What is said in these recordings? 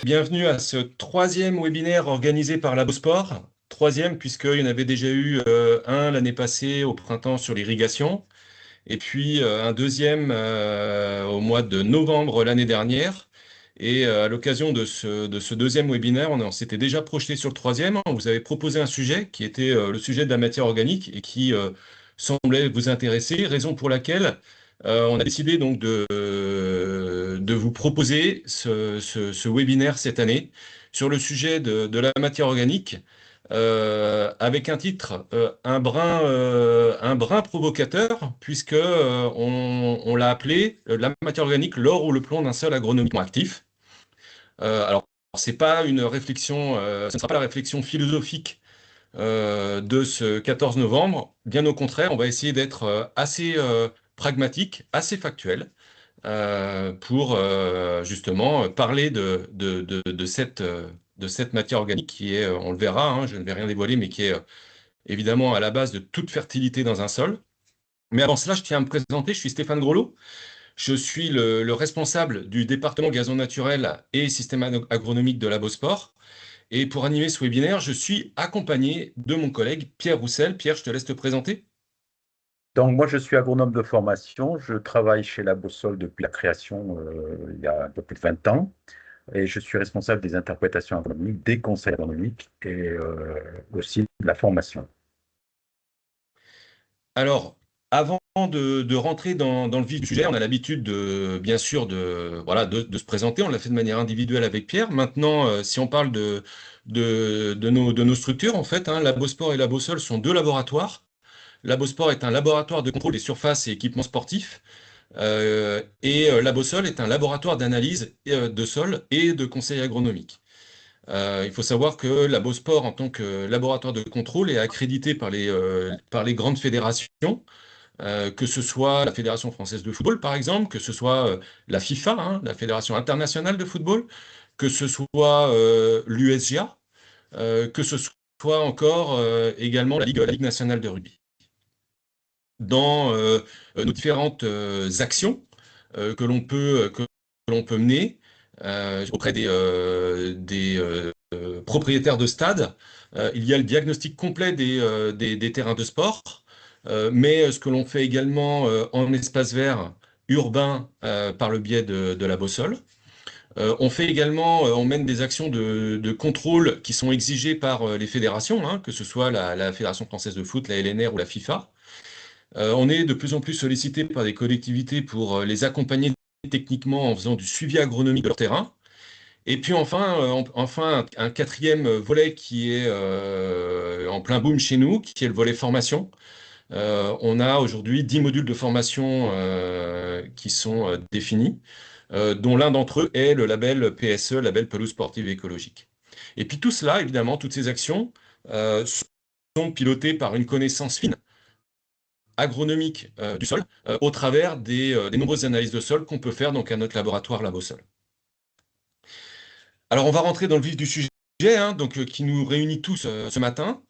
Bienvenue à ce troisième webinaire organisé par Labosport. Troisième, puisqu'il y en avait déjà eu un l'année passée au printemps sur l'irrigation, et puis un deuxième au mois de novembre l'année dernière. Et à l'occasion de ce deuxième webinaire, on s'était déjà projeté sur le troisième. On vous avait proposé un sujet qui était le sujet de la matière organique et qui semblait vous intéresser, raison pour laquelle on a décidé donc de vous proposer ce webinaire cette année sur le sujet de la matière organique, avec un titre un brin provocateur, puisque on l'a appelé la matière organique, l'or ou le plomb d'un sol agronomiquement actif. Alors, c'est pas une réflexion, ce ne sera pas la réflexion philosophique de ce 14 novembre. Bien au contraire, on va essayer d'être assez pragmatique, assez factuel, pour justement parler de cette matière organique qui est, on le verra, hein, je ne vais rien dévoiler, mais qui est évidemment à la base de toute fertilité dans un sol. Mais avant cela, je tiens à me présenter, je suis Stéphane Grelot, je suis le responsable du département gazon naturel et système agronomique de Labosport. Et pour animer ce webinaire, je suis accompagné de mon collègue Pierre Roussel. Pierre, je te laisse te présenter. Donc, moi, je suis agronome de formation. Je travaille chez La Boussole depuis la création il y a un peu plus de 20 ans. Et je suis responsable des interprétations agronomiques, des conseils agronomiques et aussi de la formation. Alors, avant de rentrer dans le vif du sujet, on a l'habitude bien sûr, voilà, de se présenter. On l'a fait de manière individuelle avec Pierre. Maintenant, si on parle de nos structures, en fait, hein, Labosport et Labosol sont deux laboratoires. Labosport est un laboratoire de contrôle des surfaces et équipements sportifs. Et Labosol est un laboratoire d'analyse de sol et de conseil agronomique. Il faut savoir que Labosport, en tant que laboratoire de contrôle, est accrédité par les grandes fédérations, que ce soit la Fédération française de football, par exemple, que ce soit la FIFA, hein, la Fédération internationale de football, que ce soit l'USGA, que ce soit encore également la Ligue nationale de rugby. Dans nos différentes actions que l'on peut mener auprès des propriétaires de stades. Il y a le diagnostic complet des terrains de sport, mais ce que l'on fait également en espace vert urbain par le biais de la Bossole. On fait également, on mène des actions de contrôle qui sont exigées par les fédérations, hein, que ce soit la Fédération française de foot, la LNR ou la FIFA. On est de plus en plus sollicité par des collectivités pour les accompagner techniquement en faisant du suivi agronomique de leur terrain. Et puis enfin, un quatrième volet qui est en plein boom chez nous, qui est le volet formation. On a aujourd'hui 10 modules de formation qui sont définis, dont l'un d'entre eux est le label PSE, label pelouse sportive et écologique. Et puis tout cela, évidemment, toutes ces actions sont pilotées par une connaissance fine agronomique du sol au travers des nombreuses analyses de sol qu'on peut faire donc à notre laboratoire Labosol. Alors on va rentrer dans le vif du sujet, hein, donc, qui nous réunit tous ce matin.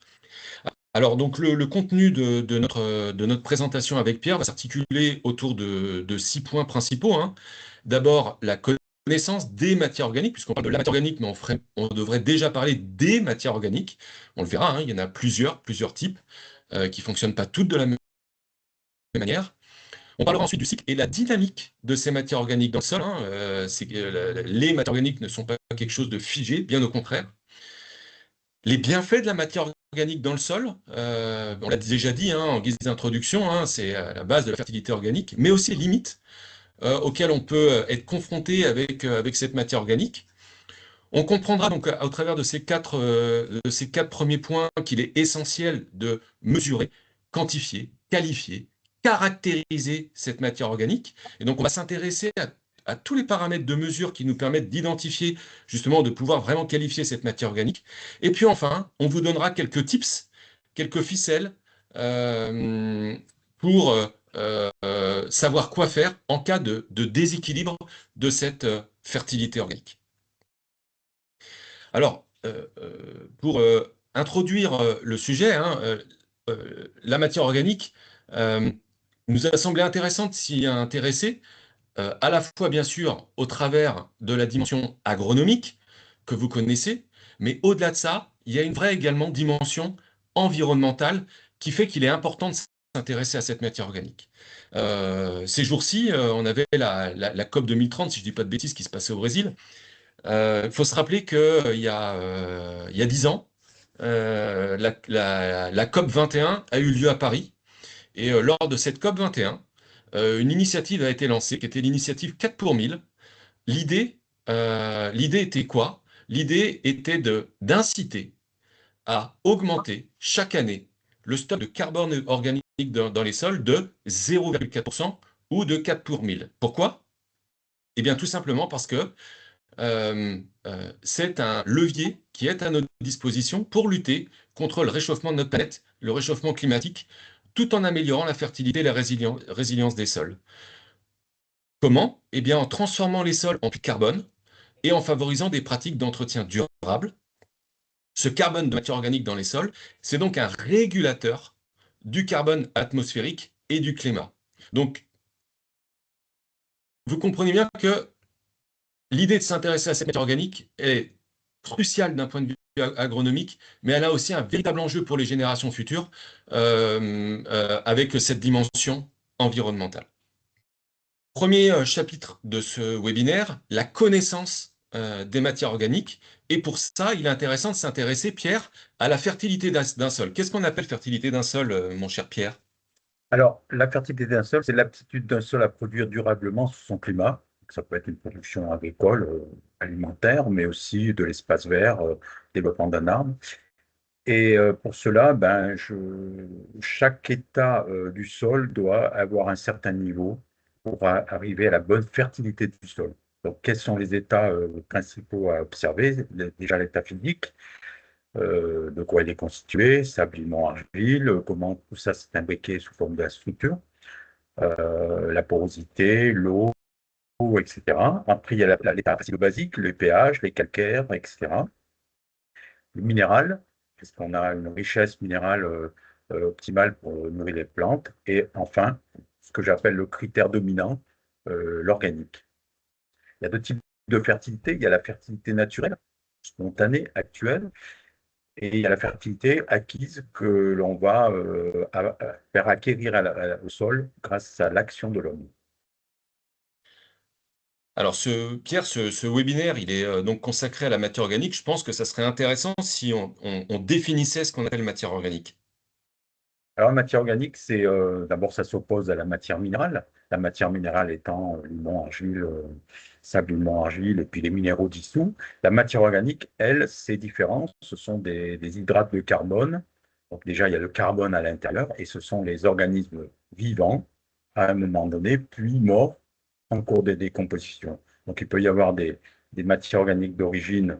Alors donc le contenu de notre présentation avec Pierre va s'articuler autour de 6 points principaux, hein. D'abord, la connaissance des matières organiques, puisqu'on parle de la matière organique, mais on devrait déjà parler des matières organiques. On le verra, hein, il y en a plusieurs types qui ne fonctionnent pas toutes de la même manière. On parlera ensuite du cycle et la dynamique de ces matières organiques dans le sol, hein. Les matières organiques ne sont pas quelque chose de figé, bien au contraire. Les bienfaits de la matière organique dans le sol, on l'a déjà dit, hein, en guise d'introduction, hein, c'est à la base de la fertilité organique, mais aussi les limites auxquelles on peut être confronté avec cette matière organique. On comprendra donc au travers de ces quatre premiers points qu'il est essentiel de mesurer, quantifier, qualifier, caractériser cette matière organique. Et donc on va s'intéresser à tous les paramètres de mesure qui nous permettent d'identifier, justement, de pouvoir vraiment qualifier cette matière organique. Et puis enfin, on vous donnera quelques tips, quelques ficelles euh, pour savoir quoi faire en cas de déséquilibre de cette fertilité organique. Alors, pour introduire le sujet, hein, la matière organique nous a semblé intéressante de s'y intéresser, à la fois bien sûr au travers de la dimension agronomique, que vous connaissez, mais au-delà de ça, il y a une vraie également dimension environnementale qui fait qu'il est important de s'intéresser à cette matière organique. Ces jours-ci, on avait la COP 2030, si je ne dis pas de bêtises, qui se passait au Brésil. Il faut se rappeler qu'il y a 10 ans, la COP 21 a eu lieu à Paris. Et lors de cette COP 21, une initiative a été lancée, qui était l'initiative 4 pour 1000. L'idée était quoi? L'idée était d'inciter à augmenter chaque année le stock de carbone organique dans les sols de 0,4% ou de 4 pour 1000. Pourquoi? Eh bien, tout simplement parce que c'est un levier qui est à notre disposition pour lutter contre le réchauffement de notre planète, le réchauffement climatique, tout en améliorant la fertilité et la résilience des sols. Comment? Eh bien, en transformant les sols en puits de carbone et en favorisant des pratiques d'entretien durable. Ce carbone de matière organique dans les sols, c'est donc un régulateur du carbone atmosphérique et du climat. Donc, vous comprenez bien que l'idée de s'intéresser à cette matière organique est cruciale d'un point de vue agronomique, mais elle a aussi un véritable enjeu pour les générations futures avec cette dimension environnementale. Premier chapitre de ce webinaire, la connaissance des matières organiques. Et pour ça, il est intéressant de s'intéresser, Pierre, à la fertilité d'un sol. Qu'est-ce qu'on appelle fertilité d'un sol, mon cher Pierre? Alors, la fertilité d'un sol, c'est l'aptitude d'un sol à produire durablement sous son climat. Ça peut être une production agricole, alimentaire, mais aussi de l'espace vert, développement d'un arbre. Et pour cela, chaque état du sol doit avoir un certain niveau pour arriver à la bonne fertilité du sol. Donc, quels sont les états principaux à observer? Déjà, l'état physique, de quoi il est constitué, sablinement, argile, comment tout ça s'est imbriqué sous forme de la structure, la porosité, l'eau, etc. Après, il y a l'état acido-basique, le pH, les calcaires, etc. Le minéral, est-ce qu'on a une richesse minérale optimale pour nourrir les plantes? Et enfin, ce que j'appelle le critère dominant, l'organique. Il y a deux types de fertilité. Il y a la fertilité naturelle, spontanée, actuelle, et il y a la fertilité acquise que l'on va faire acquérir au sol grâce à l'action de l'homme. Alors, Pierre, ce webinaire, il est donc consacré à la matière organique. Je pense que ça serait intéressant si on définissait ce qu'on appelle matière organique. Alors, la matière organique, d'abord, ça s'oppose à la matière minérale. La matière minérale étant limon, argile, sable, limon, argile, et puis les minéraux dissous. La matière organique, elle, c'est différent. Ce sont des hydrates de carbone. Donc, déjà, il y a le carbone à l'intérieur, et ce sont les organismes vivants à un moment donné, puis morts en cours de décomposition. Donc, il peut y avoir des matières organiques d'origine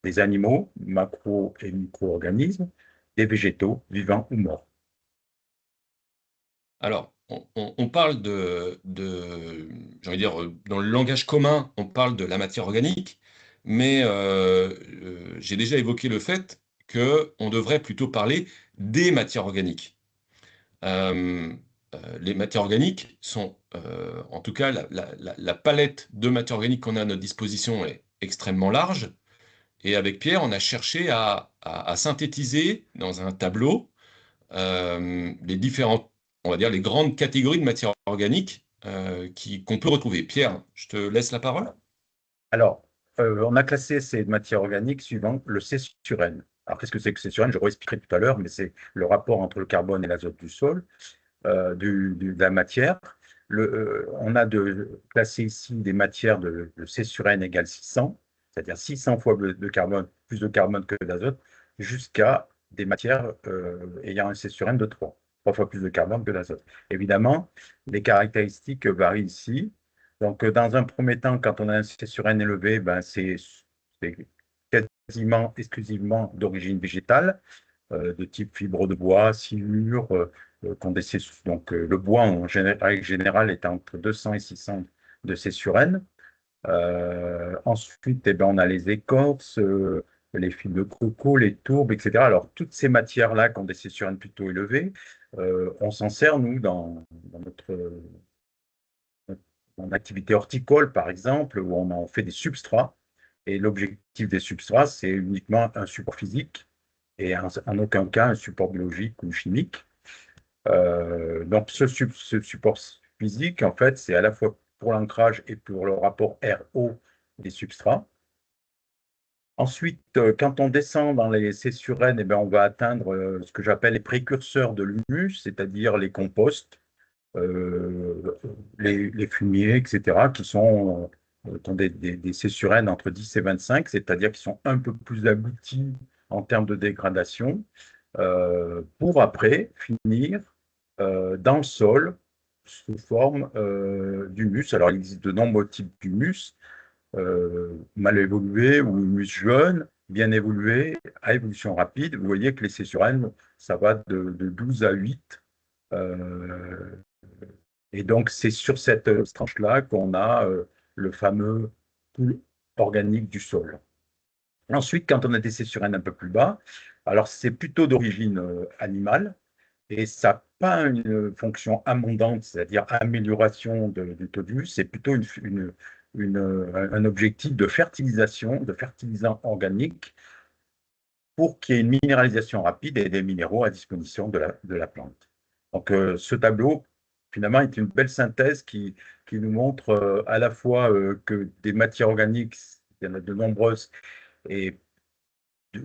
des animaux, macro- et micro-organismes, des végétaux, vivants ou morts. Alors, on parle j'ai envie de dire, dans le langage commun, on parle de la matière organique, mais j'ai déjà évoqué le fait qu'on devrait plutôt parler des matières organiques. Euh, les matières organiques sont, en tout cas, la palette de matières organiques qu'on a à notre disposition est extrêmement large. Et avec Pierre, on a cherché à synthétiser dans un tableau les différentes, on va dire, les grandes catégories de matières organiques qu'on peut retrouver. Pierre, je te laisse la parole. Alors, on a classé ces matières organiques suivant le C sur N. Alors, qu'est-ce que c'est que C sur N? Je expliquerai tout à l'heure, mais c'est le rapport entre le carbone et l'azote du sol, de la matière. On a classé ici des matières de C sur N égale 600, c'est-à-dire 600 fois de carbone, plus de carbone que d'azote, jusqu'à des matières ayant un C sur N de 3 fois plus de carbone que d'azote. Évidemment, les caractéristiques varient ici. Donc, dans un premier temps, quand on a un C sur N élevé, c'est quasiment exclusivement d'origine végétale, de type fibre de bois, silure, donc le bois en règle générale est entre 200 et 600 de C sur N. Ensuite, eh ben, on a les écorces, les fils de coco, les tourbes, etc. Alors, toutes ces matières-là qui ont des C sur N plutôt élevés, on s'en sert, nous, dans notre activité horticole, par exemple, où on en fait des substrats. Et l'objectif des substrats, c'est uniquement un support physique et en aucun cas un support biologique ou chimique. Donc ce support physique, en fait, c'est à la fois pour l'ancrage et pour le rapport R-O des substrats. Ensuite, quand on descend dans les C sur N, eh ben, on va atteindre ce que j'appelle les précurseurs de l'humus, c'est-à-dire les composts, euh, les fumiers, etc., qui ont des C sur N entre 10 et 25, c'est-à-dire qui sont un peu plus aboutis en termes de dégradation, pour après finir dans le sol sous forme d'humus. Alors, il existe de nombreux types d'humus, mal évolué ou humus jeune, bien évolué, à évolution rapide. Vous voyez que les C sur N, ça va de 12 à 8. Euh, et donc, c'est sur cette tranche-là qu'on a le fameux pool organique du sol. Ensuite, quand on a des C sur N un peu plus bas, alors c'est plutôt d'origine animale et ça n'a pas une fonction abondante, c'est-à-dire amélioration du taux d'humus, c'est plutôt un objectif de fertilisation, de fertilisant organique pour qu'il y ait une minéralisation rapide et des minéraux à disposition de la plante. Donc, ce tableau, finalement, est une belle synthèse qui nous montre à la fois que des matières organiques, il y en a de nombreuses, et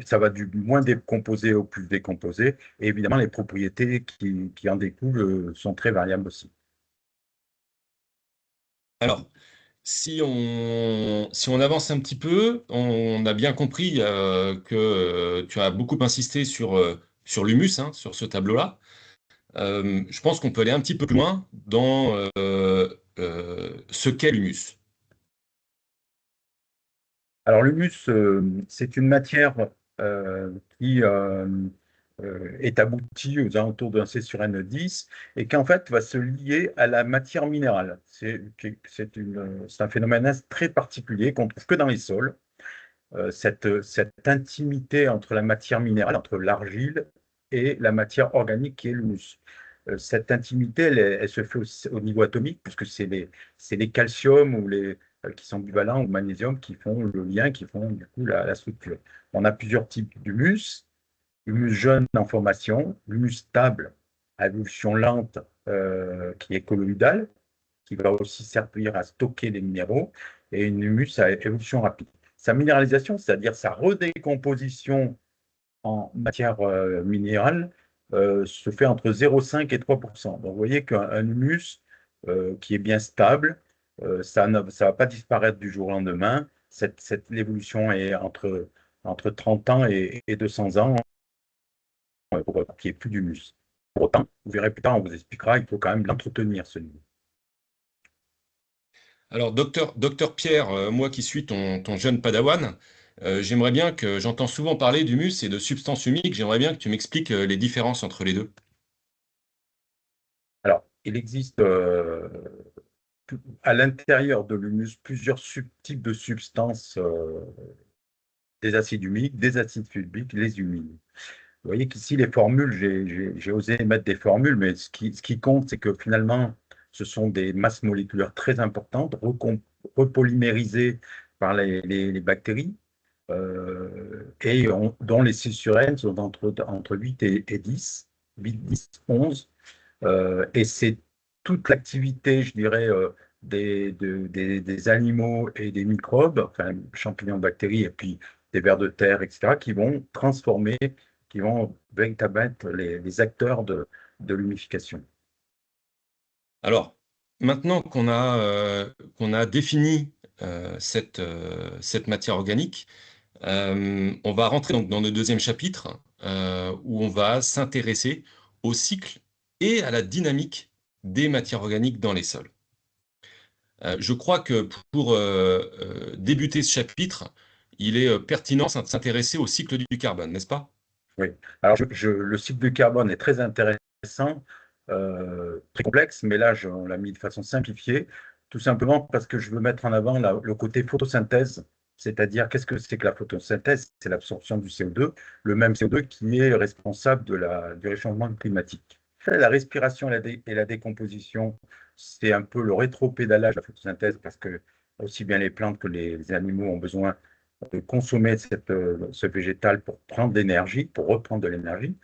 ça va du moins décomposé au plus décomposé. Et évidemment, les propriétés qui en découlent sont très variables aussi. Alors, si on avance un petit peu, on a bien compris que tu as beaucoup insisté sur l'humus, hein, sur ce tableau-là. Je pense qu'on peut aller un petit peu plus loin dans ce qu'est l'humus. Alors, l'humus, c'est une matière qui est aboutie aux alentours d'un C sur N10 et qui, en fait, va se lier à la matière minérale. C'est un phénomène très particulier qu'on trouve que dans les sols. Cette intimité entre la matière minérale, entre l'argile et la matière organique qui est l'humus. Cette intimité, elle se fait au niveau atomique, puisque c'est les calciums ou qui sont bivalents au magnésium qui font le lien, qui font du coup la structure. On a plusieurs types d'humus. Humus jeune en formation, humus stable à évolution lente qui est colloïdal, qui va aussi servir à stocker les minéraux, et une humus à évolution rapide. Sa minéralisation, c'est-à-dire sa redécomposition en matière minérale, se fait entre 0,5 et 3%. Donc, vous voyez qu'un humus qui est bien stable, ça ne va pas disparaître du jour au lendemain. L'évolution est entre 30 ans et 200 ans pour qu'il n'y ait plus d'humus. Pour autant, vous verrez plus tard, on vous expliquera, il faut quand même l'entretenir, ce humus. Alors, docteur Pierre, moi qui suis ton jeune padawan, j'aimerais bien que j'entends souvent parler d'humus et de substances humiques. J'aimerais bien que tu m'expliques les différences entre les deux. Alors, il existe à l'intérieur de l'humus plusieurs subtypes de substances, des acides humiques, des acides fulviques, les humides. Vous voyez qu'ici, les formules, j'ai osé mettre des formules, mais ce qui compte, c'est que finalement, ce sont des masses moléculaires très importantes, repolymérisées par les bactéries, dont les C sur N sont entre 8 et 10, 8, 10, 11. Et c'est toute l'activité, je dirais, des animaux et des microbes, enfin champignons, bactéries, et puis des vers de terre, etc., qui vont transformer, qui vont véritablement être les acteurs de l'humification. Alors, maintenant qu'on a défini cette matière organique, on va rentrer donc dans le deuxième chapitre où on va s'intéresser au cycle et à la dynamique des matières organiques dans les sols. Je crois que pour débuter ce chapitre, il est pertinent de s'intéresser au cycle du carbone, n'est-ce pas? Oui. Alors, le cycle du carbone est très intéressant, très complexe, mais là, on l'a mis de façon simplifiée, tout simplement parce que je veux mettre en avant le côté photosynthèse, c'est-à-dire qu'est-ce que c'est que la photosynthèse? C'est l'absorption du CO2, le même CO2 qui est responsable du réchauffement climatique. La respiration et la décomposition, c'est un peu le rétropédalage de la photosynthèse parce que aussi bien les plantes que les animaux ont besoin de consommer ce végétal pour prendre de l'énergie, pour reprendre de l'énergie.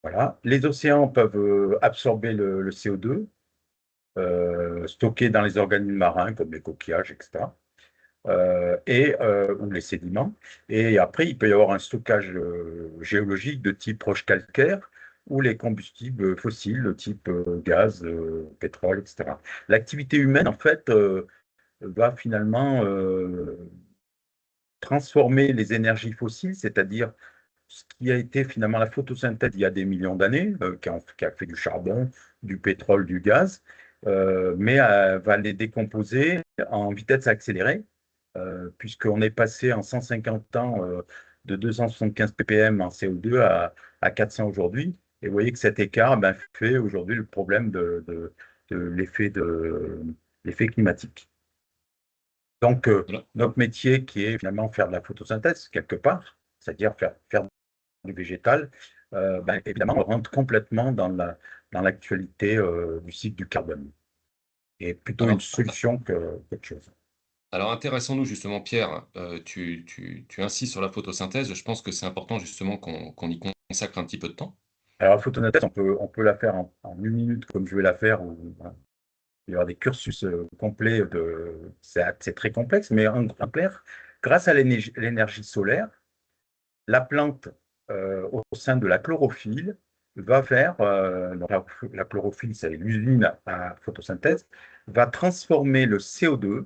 Voilà. Les océans peuvent absorber le CO2, stocké dans les organismes marins comme les coquillages, etc. Ou les sédiments. Et après, il peut y avoir un stockage géologique de type roche calcaire ou les combustibles fossiles de type gaz, pétrole, etc. L'activité humaine, en fait, va finalement transformer les énergies fossiles, c'est-à-dire ce qui a été finalement la photosynthèse il y a des millions d'années, qui a fait du charbon, du pétrole, du gaz, mais va les décomposer en vitesse accélérée, puisqu'on est passé en 150 ans de 275 ppm en CO2 à 400 aujourd'hui. Et vous voyez que cet écart ben, fait aujourd'hui le problème de l'effet climatique. Donc, Voilà. notre métier qui est finalement faire de la photosynthèse, quelque part, c'est-à-dire faire du végétal, ben, évidemment, on rentre complètement dans l'actualité du cycle du carbone. Et plutôt une Alors, solution qu'autre chose. alors intéressons-nous justement, Pierre. Tu insistes sur la photosynthèse. Je pense que c'est important justement qu'on y consacre un petit peu de temps. Alors, la photosynthèse, on peut la faire en 1 minute comme je vais la faire, ou voilà, il y aura des cursus complets c'est très complexe, mais en clair, grâce à l'énergie solaire, la plante, au sein de la chlorophylle, va faire, donc la chlorophylle, c'est l'usine à photosynthèse, va transformer le CO2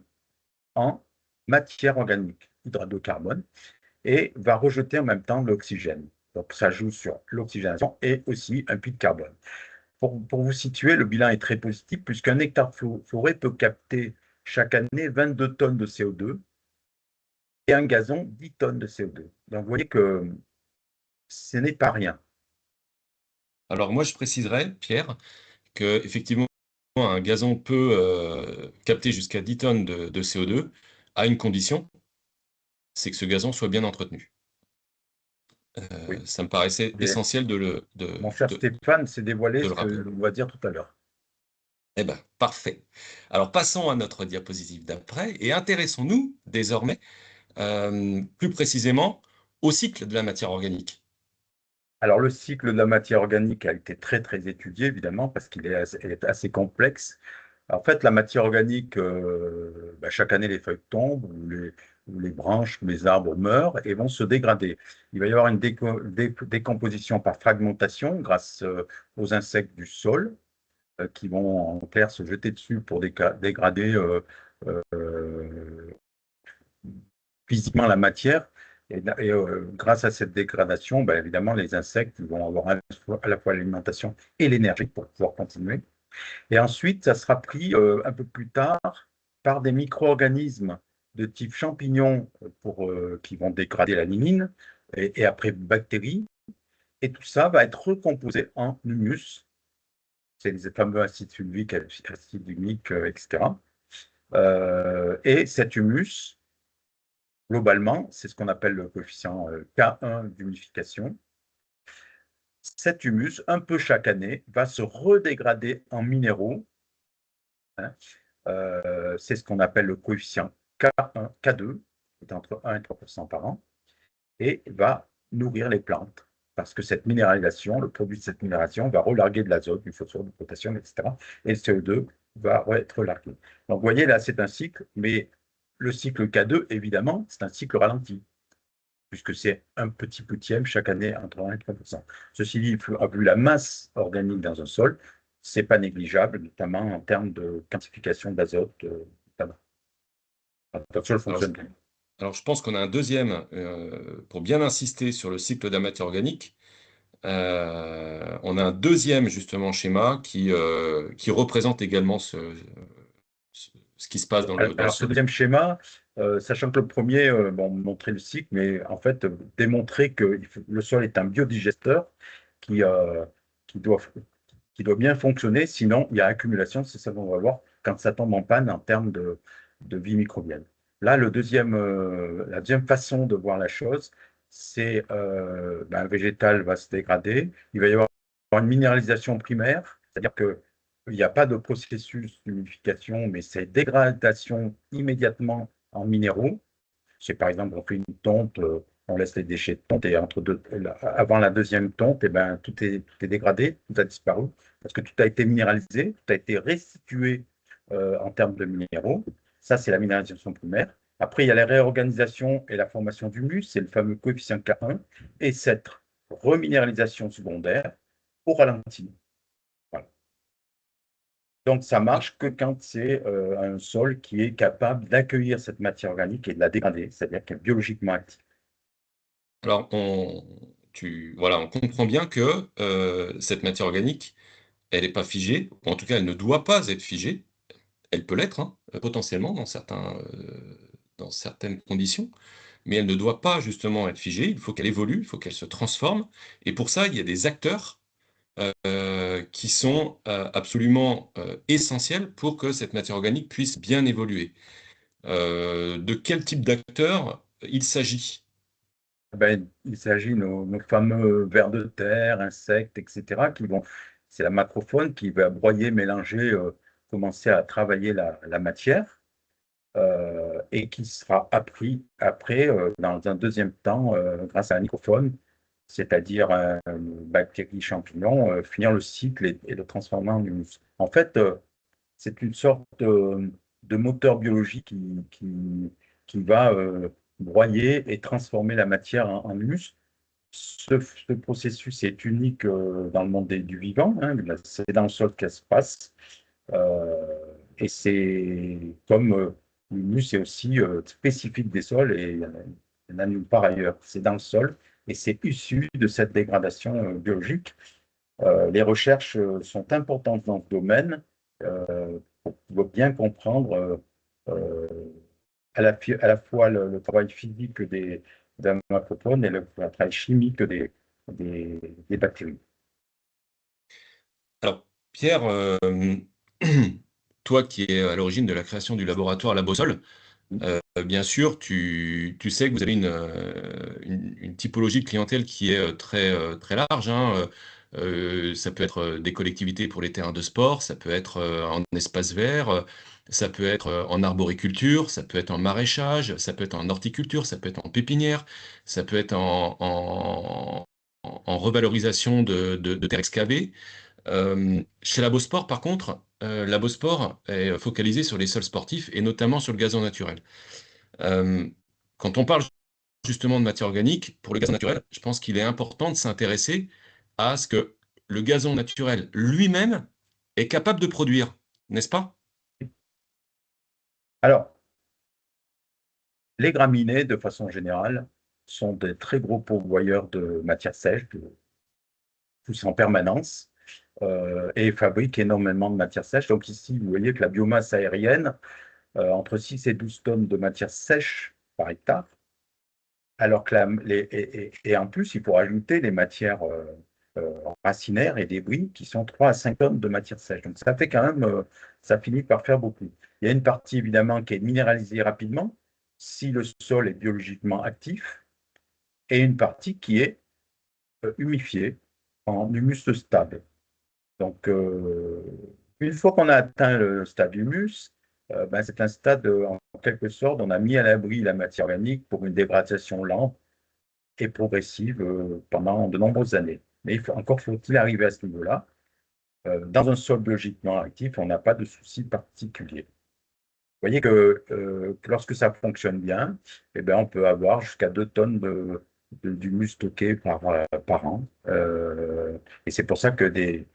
en matière organique, hydrate de carbone, et va rejeter en même temps l'oxygène. Donc ça joue sur l'oxygénation et aussi un puits de carbone. Pour vous situer, le bilan est très positif puisqu'un hectare de forêt peut capter chaque année 22 tonnes de CO2 et un gazon 10 tonnes de CO2. Donc vous voyez que ce n'est pas rien. Alors moi, je préciserai, Pierre, que effectivement, un gazon peut capter jusqu'à 10 tonnes de CO2 à une condition, c'est que ce gazon soit bien entretenu. Oui. Ça me paraissait Mais, essentiel mon cher Stéphane s'est dévoilé de ce le rappeler. qu'on va dire tout à l'heure. Eh bien, parfait. Alors passons à notre diapositive d'après et intéressons-nous désormais plus précisément au cycle de la matière organique. Alors, le cycle de la matière organique a été très, très étudié, évidemment, parce elle est assez complexe. En fait, la matière organique, bah, chaque année, les feuilles tombent, ou les branches, ou les arbres meurent et vont se dégrader. Il va y avoir une décomposition par fragmentation grâce aux insectes du sol, qui vont en clair se jeter dessus pour dégrader physiquement la matière. Grâce à cette dégradation, ben, évidemment, les insectes ils vont avoir à la fois l'alimentation et l'énergie pour pouvoir continuer. Et ensuite, ça sera pris un peu plus tard par des micro-organismes de type champignons qui vont dégrader la lignine, et après bactéries. Et tout ça va être recomposé en humus. C'est les fameux acides fulviques, acides humiques, etc. Et cet humus, globalement, c'est ce qu'on appelle le coefficient K1 d'humidification. Cet humus, un peu chaque année, va se redégrader en minéraux, hein. C'est ce qu'on appelle le coefficient K1, K2, qui est entre 1 et 3% par an, et va nourrir les plantes. Parce que cette minéralisation, le produit de cette minéralisation va relarguer de l'azote, du phosphore, du potassium, etc. Et le CO2 va être relargué. Donc, vous voyez, là, c'est un cycle, mais le cycle K2, évidemment, c'est un cycle ralenti, puisque c'est un petit poutième chaque année entre 1 et 3%. Ceci dit, vu la masse organique dans un sol, ce n'est pas négligeable, notamment en termes de quantification d'azote. Le sol Alors, fonctionne bien. alors, je pense qu'on a un deuxième, pour bien insister sur le cycle de la matière organique, on a un deuxième justement schéma qui représente également ce qui se passe dans le Alors, ce sol. deuxième schéma, sachant que le premier, bon, montrait le cycle, mais en fait, démontrer que le sol est un biodigesteur qui, euh, qui doit, qui doit bien fonctionner, sinon il y a accumulation, c'est ça qu'on va voir quand ça tombe en panne en termes de vie microbienne. Là, la deuxième façon de voir la chose, c'est ben, un végétal va se dégrader, il va y avoir une minéralisation primaire, c'est-à-dire que il n'y a pas de processus d'humidification, mais c'est dégradation immédiatement en minéraux. C'est par exemple, on fait une tonte, on laisse les déchets de tonte et avant la deuxième tonte, eh ben, tout est dégradé, tout a disparu parce que tout a été minéralisé, tout a été restitué en termes de minéraux. Ça, c'est la minéralisation primaire. Après, il y a la réorganisation et la formation d'humus, c'est le fameux coefficient K1, et cette reminéralisation secondaire au ralenti. Voilà. Donc, ça marche que quand c'est un sol qui est capable d'accueillir cette matière organique et de la dégrader, c'est-à-dire qu'elle est biologiquement active. Alors, voilà, on comprend bien que cette matière organique, elle n'est pas figée, ou en tout cas, elle ne doit pas être figée. Elle peut l'être, hein, potentiellement, dans certaines conditions, mais elle ne doit pas justement être figée. Il faut qu'elle évolue, il faut qu'elle se transforme. Et pour ça, il y a des acteurs qui sont absolument essentiels pour que cette matière organique puisse bien évoluer. De quel type d'acteurs il s'agit? Ben, il s'agit de nos fameux vers de terre, insectes, etc., c'est la macrofaune qui va broyer, mélanger, commencer à travailler la matière et qui sera appris après, dans un deuxième temps, grâce à la microfaune, c'est-à-dire bactéries, champignons, finir le cycle et le transformer en humus. En fait, c'est une sorte de moteur biologique qui va broyer et transformer la matière en humus. Ce processus est unique dans le monde du vivant, hein. C'est dans le sol qu'elle se passe. Euh, et c'est comme l'humus est aussi spécifique des sols et il y en a nulle part ailleurs. C'est dans le sol et c'est issu de cette dégradation biologique. Les recherches sont importantes dans ce domaine pour bien comprendre à la fois le travail physique d'un macropone et le travail chimique des, des bactéries. Alors, Pierre, toi qui es à l'origine de la création du laboratoire La Bossole, bien sûr, tu sais que vous avez une typologie de clientèle qui est très large, hein. Ça peut être des collectivités pour les terrains de sport, ça peut être en espace vert, ça peut être en arboriculture, ça peut être en maraîchage, ça peut être en horticulture, ça peut être en pépinière, ça peut être en revalorisation de terres excavées. Chez Labosport, par contre, Labosport est focalisé sur les sols sportifs et notamment sur le gazon naturel. Euh, Quand on parle justement de matière organique, pour le gazon naturel, je pense qu'il est important de s'intéresser à ce que le gazon naturel lui-même est capable de produire, n'est-ce pas? Alors, les graminées, de façon générale, sont des très gros pourvoyeurs de matière sèche, de poussent en permanence, et fabriquent énormément de matière sèche. Donc ici, vous voyez que la biomasse aérienne, entre 6 et 12 tonnes de matière sèche par hectare, alors que et en plus, il faut ajouter les matières racinaires et débris qui sont 3 à 5 tonnes de matière sèche. Donc ça fait quand même, ça finit par faire beaucoup. Il y a une partie évidemment qui est minéralisée rapidement si le sol est biologiquement actif et une partie qui est humifiée en humus stable. Donc une fois qu'on a atteint le stade humus, ben, c'est un stade en quelque sorte, on a mis à l'abri la matière organique pour une dégradation lente et progressive pendant de nombreuses années. Mais encore faut-il arriver à ce niveau-là. Dans un sol biologiquement actif, on n'a pas de souci particulier. Vous voyez que lorsque ça fonctionne bien, eh ben, on peut avoir jusqu'à 2 tonnes d'humus stocké par an. Et c'est pour ça que les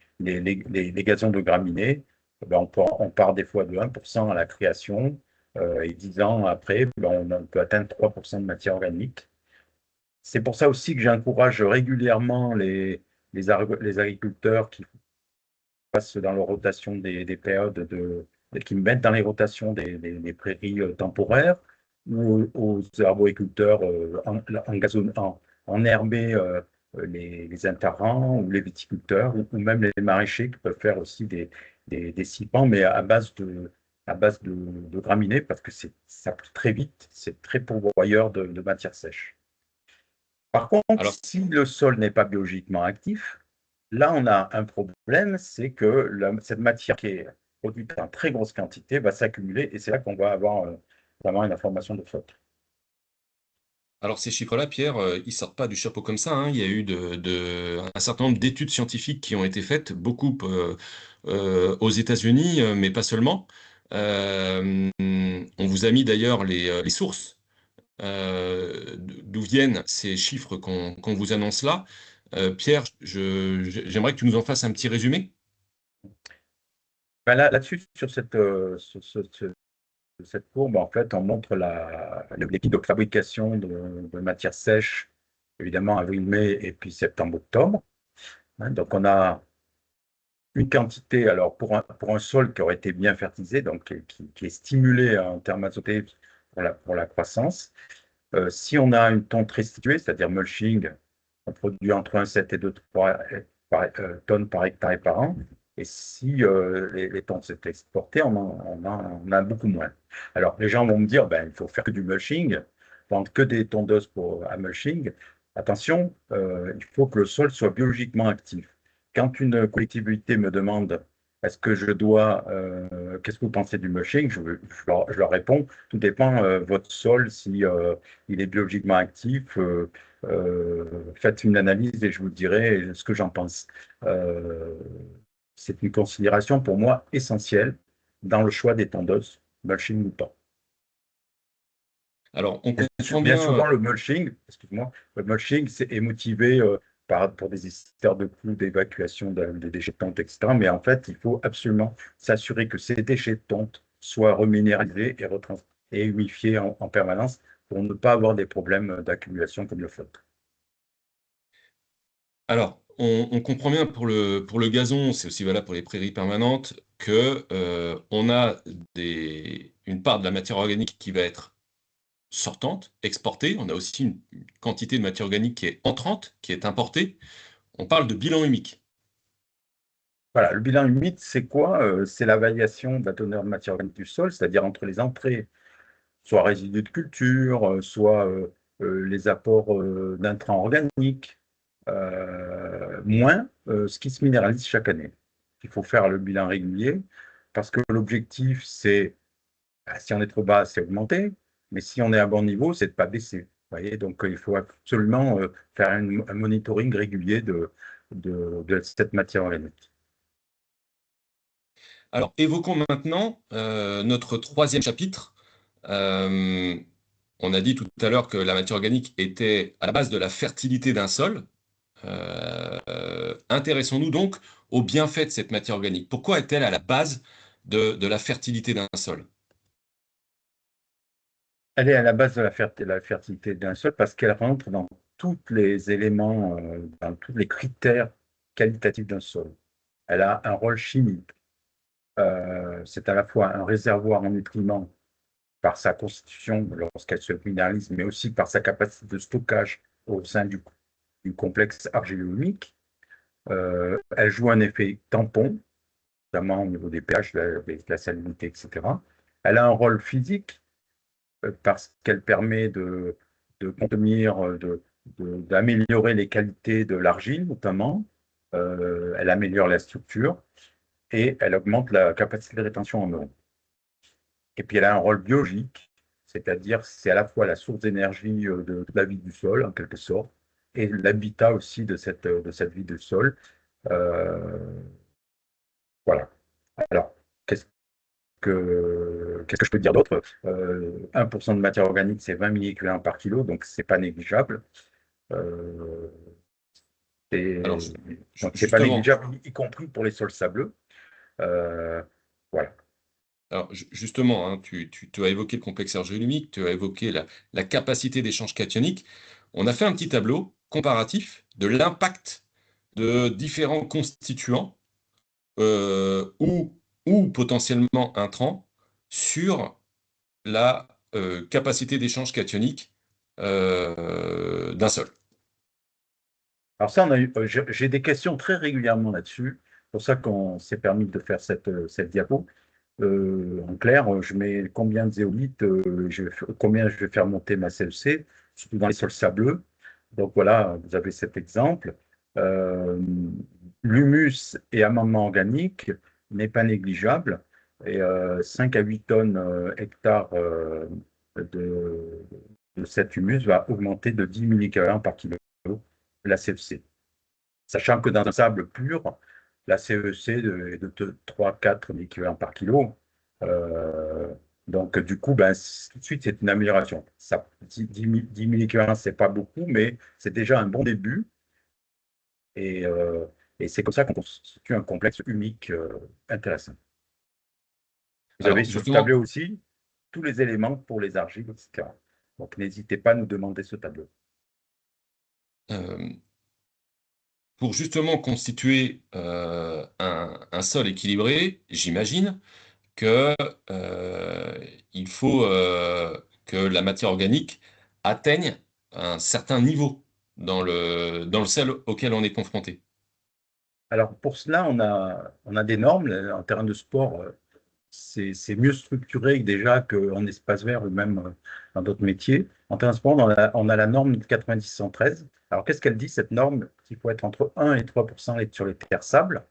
gazons de graminées, eh ben, on part des fois de 1% à la création, et 10 ans après, ben, on peut atteindre 3% de matière organique. C'est pour ça aussi que j'encourage régulièrement les agriculteurs qui passent dans leur rotation des périodes qui mettent dans les rotations des prairies temporaires ou aux arboriculteurs en herber les interrants ou les viticulteurs ou même les maraîchers qui peuvent faire aussi des scipans, mais à base de graminées parce que ça pousse très vite, c'est très pourvoyeur de matière sèche. Par contre, Alors, si le sol n'est pas biologiquement actif, là, on a un problème, c'est que cette matière qui est produite en très grosse quantité va s'accumuler et c'est là qu'on va avoir vraiment une information de faute. Alors ces chiffres-là, Pierre, ils sortent pas du chapeau comme ça, hein. Il y a eu un certain nombre d'études scientifiques qui ont été faites, beaucoup aux États-Unis, mais pas seulement. On vous a mis d'ailleurs les sources d'où viennent ces chiffres qu'on vous annonce là. Pierre, j'aimerais que tu nous en fasses un petit résumé. Ben là-dessus, sur cette courbe, en fait, on montre l'objectif de fabrication de matières sèches, évidemment avril-mai et puis septembre-octobre. Hein. Donc, on a une quantité, alors pour un sol qui aurait été bien fertilisé, donc qui est stimulé en termes azotés pour la croissance. Si on a une tonte restituée, c'est-à-dire mulching, on produit entre 1,7 et 2,3 tonnes par hectare et par an. Et si les tontes sont exportées, on a beaucoup moins. Alors, les gens vont me dire, ben, il faut faire que du mulching, vendre que des tondeuses à mulching. Attention, il faut que le sol soit biologiquement actif. Quand une collectivité me demande est-ce que je dois, qu'est-ce que vous pensez du mulching, je leur réponds, tout dépend votre sol, si il est biologiquement actif. Faites une analyse et je vous dirai ce que j'en pense. Euh, c'est une considération pour moi essentielle dans le choix des tondeuses, mulching ou pas. Alors, on comprend Bien bien. souvent, le mulching, excuse-moi, le mulching est motivé pour des histoires de coûts d'évacuation des déchets de tonte, etc. Mais en fait, il faut absolument s'assurer que ces déchets de tonte soient reminéralisés et humifiés en permanence pour ne pas avoir des problèmes d'accumulation comme le feutre. Alors, on comprend bien pour le gazon, c'est aussi valable pour les prairies permanentes, que on a une part de la matière organique qui va être sortante, exportée. On a aussi une quantité de matière organique qui est entrante, qui est importée. On parle de bilan humique. Voilà, le bilan humide, c'est quoi? C'est la variation de la teneur de matière organique du sol, c'est-à-dire entre les entrées, soit résidus de culture, soit les apports d'intrants organiques, moins ce qui se minéralise chaque année. Il faut faire le bilan régulier parce que l'objectif, c'est, bah, si on est trop bas, c'est augmenter, mais si on est à bon niveau, c'est de ne pas baisser. Vous voyez, donc il faut absolument faire un monitoring régulier de cette matière organique. Alors, évoquons maintenant notre troisième chapitre. Euh, on a dit tout à l'heure que la matière organique était à la base de la fertilité d'un sol. Intéressons-nous donc aux bienfaits de cette matière organique. Pourquoi est-elle à la base de la fertilité d'un sol? Elle est à la base de la fertilité d'un sol parce qu'elle rentre dans tous les éléments, dans tous les critères qualitatifs d'un sol. Elle a un rôle chimique. C'est à la fois un réservoir en nutriments par sa constitution lorsqu'elle se minéralise, mais aussi par sa capacité de stockage au sein du complexe argilo-humique. Elle joue un effet tampon, notamment au niveau des pH, de la salinité, etc. Elle a un rôle physique parce qu'elle permet de contenir, d'améliorer les qualités de l'argile, notamment. Elle améliore la structure et elle augmente la capacité de rétention en eau. Et puis elle a un rôle biologique, c'est-à-dire c'est à la fois la source d'énergie de la vie du sol, en quelque sorte, et l'habitat aussi de cette vie du sol. Euh, voilà. Alors, qu'est-ce que je peux dire d'autre? 1% de matière organique, c'est 20 milliéquivalents par kilo, donc c'est pas négligeable. Euh, Alors, donc c'est pas justement, négligeable, y compris pour les sols sableux. Euh, voilà. justement, hein, tu as évoqué le complexe ergonomique, tu as évoqué la capacité d'échange cationique. On a fait un petit tableau comparatif de l'impact de différents constituants ou, ou potentiellement intrants sur la capacité d'échange cationique d'un sol. Alors ça, j'ai des questions très régulièrement là-dessus. C'est pour ça qu'on s'est permis de faire cette diapo. En clair, je mets combien de zéolite, combien je vais faire monter ma CEC, surtout dans les sols sableux. Donc voilà, vous avez cet exemple. Euh, L'humus et amendement organique n'est pas négligeable. Et 5 à 8 tonnes hectares de cet humus va augmenter de 10 milliquelins par kilo la CEC. Sachant que dans un sable pur, la CEC est de 3-4 milliquelins par kilo. Euh, donc, du coup, ben, tout de suite, c'est une amélioration. Ça, 10 milliquelins, c'est pas beaucoup, mais c'est déjà un bon début. Et, euh, et c'est comme ça qu'on constitue un complexe humique intéressant. Vous avez Alors sur le justement, tableau aussi tous les éléments pour les argiles, etc. Donc, n'hésitez pas à nous demander ce tableau. euh, pour justement constituer un sol équilibré, j'imagine que il faut que la matière organique atteigne un certain niveau dans le sol auquel on est confronté. Alors, pour cela, on a des normes. En terrain de sport, c'est mieux structuré déjà qu'en espace vert ou même dans d'autres métiers. En terrain de sport, on a la norme 90-113. Alors, qu'est-ce qu'elle dit, cette norme? Qu'il faut être entre 1 et 3% sur les terres sables.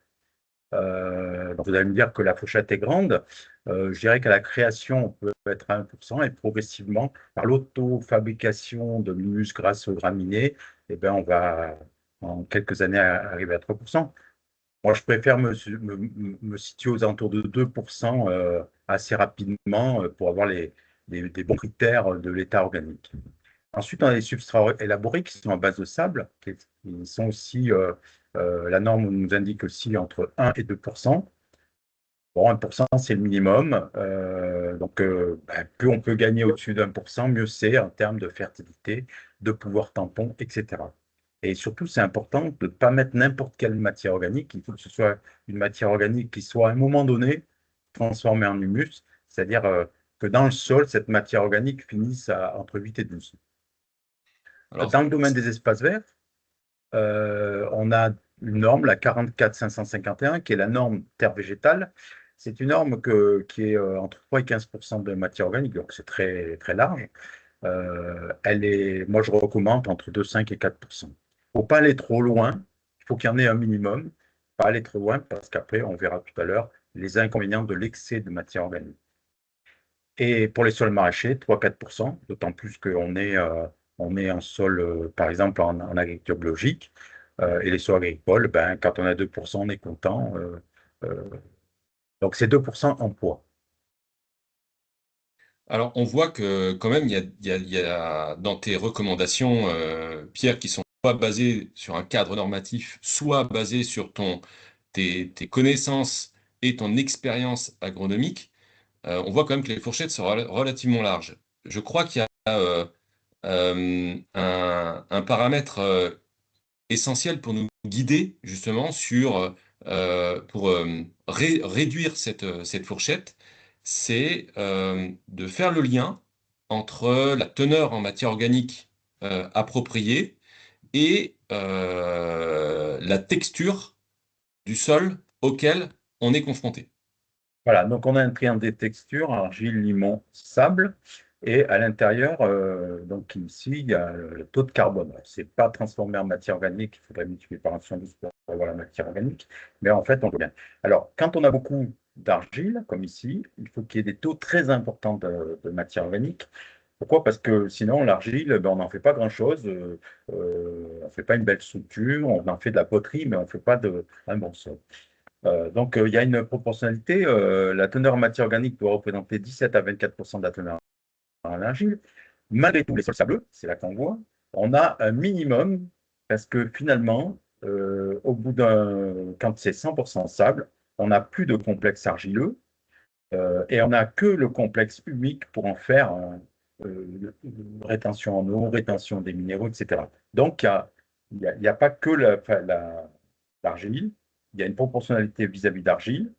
Donc vous allez me dire que la fourchette est grande. Je dirais qu'à la création, on peut être à 1% et progressivement, par l'auto-fabrication de l'humus grâce aux graminées, eh ben, on va en quelques années arriver à 3%. Moi, je préfère me situer aux alentours de 2% assez rapidement pour avoir des bons critères de l'état organique. Ensuite, on a les substrats élaborés qui sont à base de sable, qui sont aussi, la norme nous indique aussi entre 1 et 2%. Bon, 1%, c'est le minimum. Donc, ben, plus on peut gagner au-dessus d'1%, mieux c'est en termes de fertilité, de pouvoir tampon, etc. Et surtout, c'est important de ne pas mettre n'importe quelle matière organique. Il faut que ce soit une matière organique qui soit à un moment donné transformée en humus, c'est-à-dire que dans le sol, cette matière organique finisse entre 8 et 12. Alors, Dans le domaine des espaces verts, on a une norme, la 44 551, qui est la norme terre végétale. C'est une norme qui est entre 3 et 15% de matière organique, donc c'est très, très large. Moi, je recommande entre 2,5 et 4%. Il ne faut pas aller trop loin, il faut qu'il y en ait un minimum. Pas aller trop loin, parce qu'après, on verra tout à l'heure les inconvénients de l'excès de matière organique. Et pour les sols maraîchers, 3-4%, d'autant plus on est en sol, par exemple, en agriculture biologique. Et les sols agricoles, ben, quand on a 2%, on est content. Euh, donc, c'est 2% en poids. alors, on voit que quand même, il y a dans tes recommandations, Pierre, qui sont soit basées sur un cadre normatif, soit basées sur tes connaissances et ton expérience agronomique. On voit quand même que les fourchettes sont relativement larges. Je crois qu'il y a un paramètre essentiel pour nous guider justement pour réduire cette fourchette, c'est de faire le lien entre la teneur en matière organique appropriée et la texture du sol auquel on est confronté. Voilà, donc on a un triangle des textures, argile, limon, sable. Et à l'intérieur, donc ici, il y a le taux de carbone. Ce n'est pas transformé en matière organique, il faudrait multiplier par un 112 pour avoir la matière organique. Mais en fait, on voit bien. Alors, quand on a beaucoup d'argile, comme ici, il faut qu'il y ait des taux très importants de matière organique. Pourquoi? Parce que sinon, l'argile, ben, on n'en fait pas grand-chose. On ne fait pas une belle structure, on en fait de la poterie, mais on ne fait pas un bon sol. Donc, il y a une proportionnalité. La teneur en matière organique doit représenter 17 à 24% de la teneur en argile. Malgré tout, les sols sableux, c'est là qu'on voit, on a un minimum parce que finalement, quand c'est 100% sable, on n'a plus de complexe argileux et on n'a que le complexe humique pour en faire rétention en eau, rétention des minéraux, etc. Donc, il y a pas que l'argile, il y a une proportionnalité vis-à-vis d'argile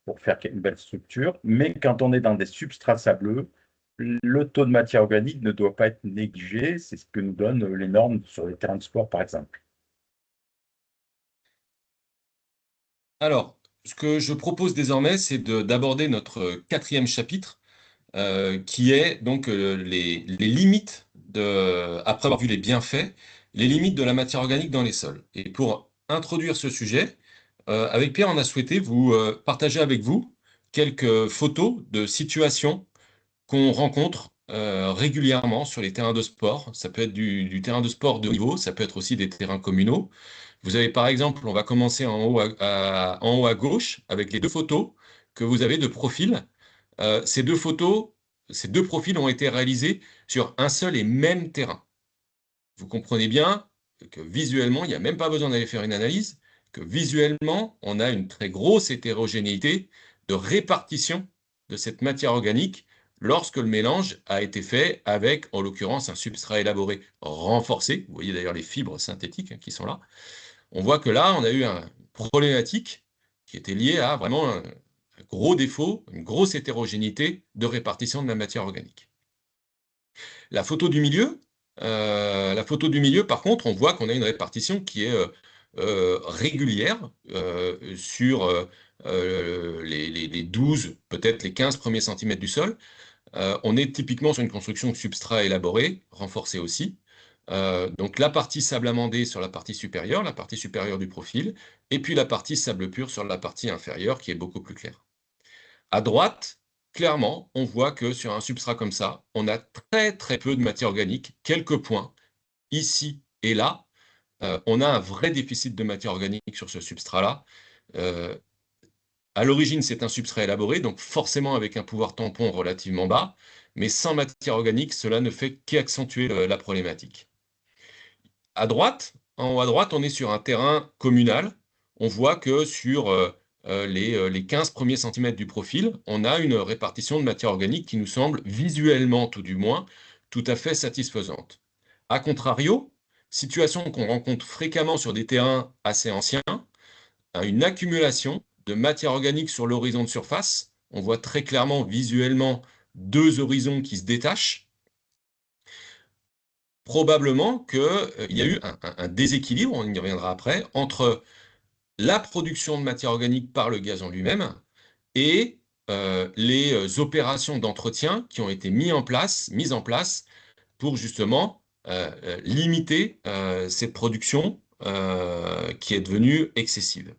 pour faire une belle structure, mais quand on est dans des substrats sableux, le taux de matière organique ne doit pas être négligé, c'est ce que nous donnent les normes sur les terrains de sport, par exemple. Alors, ce que je propose désormais, c'est d'aborder notre quatrième chapitre, qui est donc les limites après avoir vu les bienfaits, les limites de la matière organique dans les sols. Et pour introduire ce sujet, avec Pierre, on a souhaité vous partager avec vous quelques photos de situations qu'on rencontre régulièrement sur les terrains de sport. Ça peut être du terrain de sport de haut niveau, ça peut être aussi des terrains communaux. Vous avez par exemple, on va commencer en haut à gauche avec les deux photos que vous avez de profil. Ces deux photos, ces deux profils ont été réalisés sur un seul et même terrain. Vous comprenez bien que visuellement, il n'y a même pas besoin d'aller faire une analyse, que visuellement, on a une très grosse hétérogénéité de répartition de cette matière organique lorsque le mélange a été fait avec, en l'occurrence, un substrat élaboré renforcé. Vous voyez d'ailleurs les fibres synthétiques qui sont là. On voit que là, on a eu une problématique qui était liée à vraiment un gros défaut, une grosse hétérogénéité de répartition de la matière organique. La photo du milieu, par contre, on voit qu'on a une répartition qui est régulière sur les 12, peut-être les 15 premiers centimètres du sol. On est typiquement sur une construction de substrat élaboré, renforcé aussi. Donc la partie sable amandé sur la partie supérieure du profil, et puis la partie sable pur sur la partie inférieure qui est beaucoup plus claire. À droite, clairement, on voit que sur un substrat comme ça, on a très très peu de matière organique, quelques points, ici et là. On a un vrai déficit de matière organique sur ce substrat-là. Euh, à l'origine, c'est un substrat élaboré, donc forcément avec un pouvoir tampon relativement bas, mais sans matière organique, cela ne fait qu'accentuer la problématique. À droite, en haut à droite, on est sur un terrain communal. On voit que sur les 15 premiers centimètres du profil, on a une répartition de matière organique qui nous semble, visuellement tout du moins, tout à fait satisfaisante. A contrario, situation qu'on rencontre fréquemment sur des terrains assez anciens, une accumulation de matière organique sur l'horizon de surface. On voit très clairement visuellement deux horizons qui se détachent. Probablement qu'il y a eu un déséquilibre, on y reviendra après, entre la production de matière organique par le gazon lui-même et les opérations d'entretien qui ont été mises en place pour justement limiter cette production qui est devenue excessive.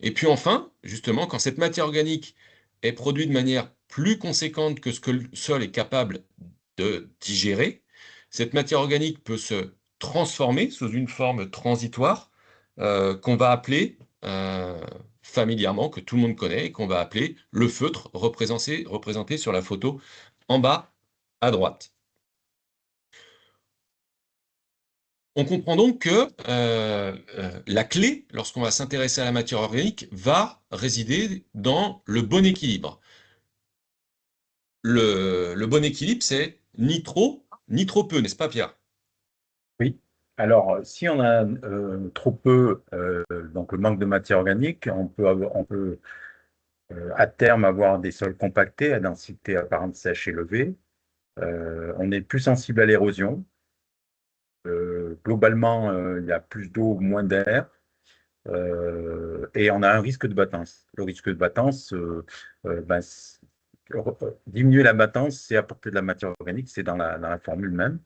Et puis enfin, justement, quand cette matière organique est produite de manière plus conséquente que ce que le sol est capable de digérer, cette matière organique peut se transformer sous une forme transitoire qu'on va appeler familièrement, que tout le monde connaît, et qu'on va appeler le feutre représenté sur la photo en bas à droite. On comprend donc que la clé, lorsqu'on va s'intéresser à la matière organique, va résider dans le bon équilibre. Le bon équilibre, c'est ni trop, ni trop peu, n'est-ce pas, Pierre? Oui. Alors, si on a trop peu, donc le manque de matière organique, on peut à terme avoir des sols compactés à densité apparente sèche élevée. On est plus sensible à l'érosion. Globalement, il y a plus d'eau, moins d'air. Et on a un risque de battance. Le risque de battance, ben, diminuer la battance, c'est apporter de la matière organique, c'est dans la formule même.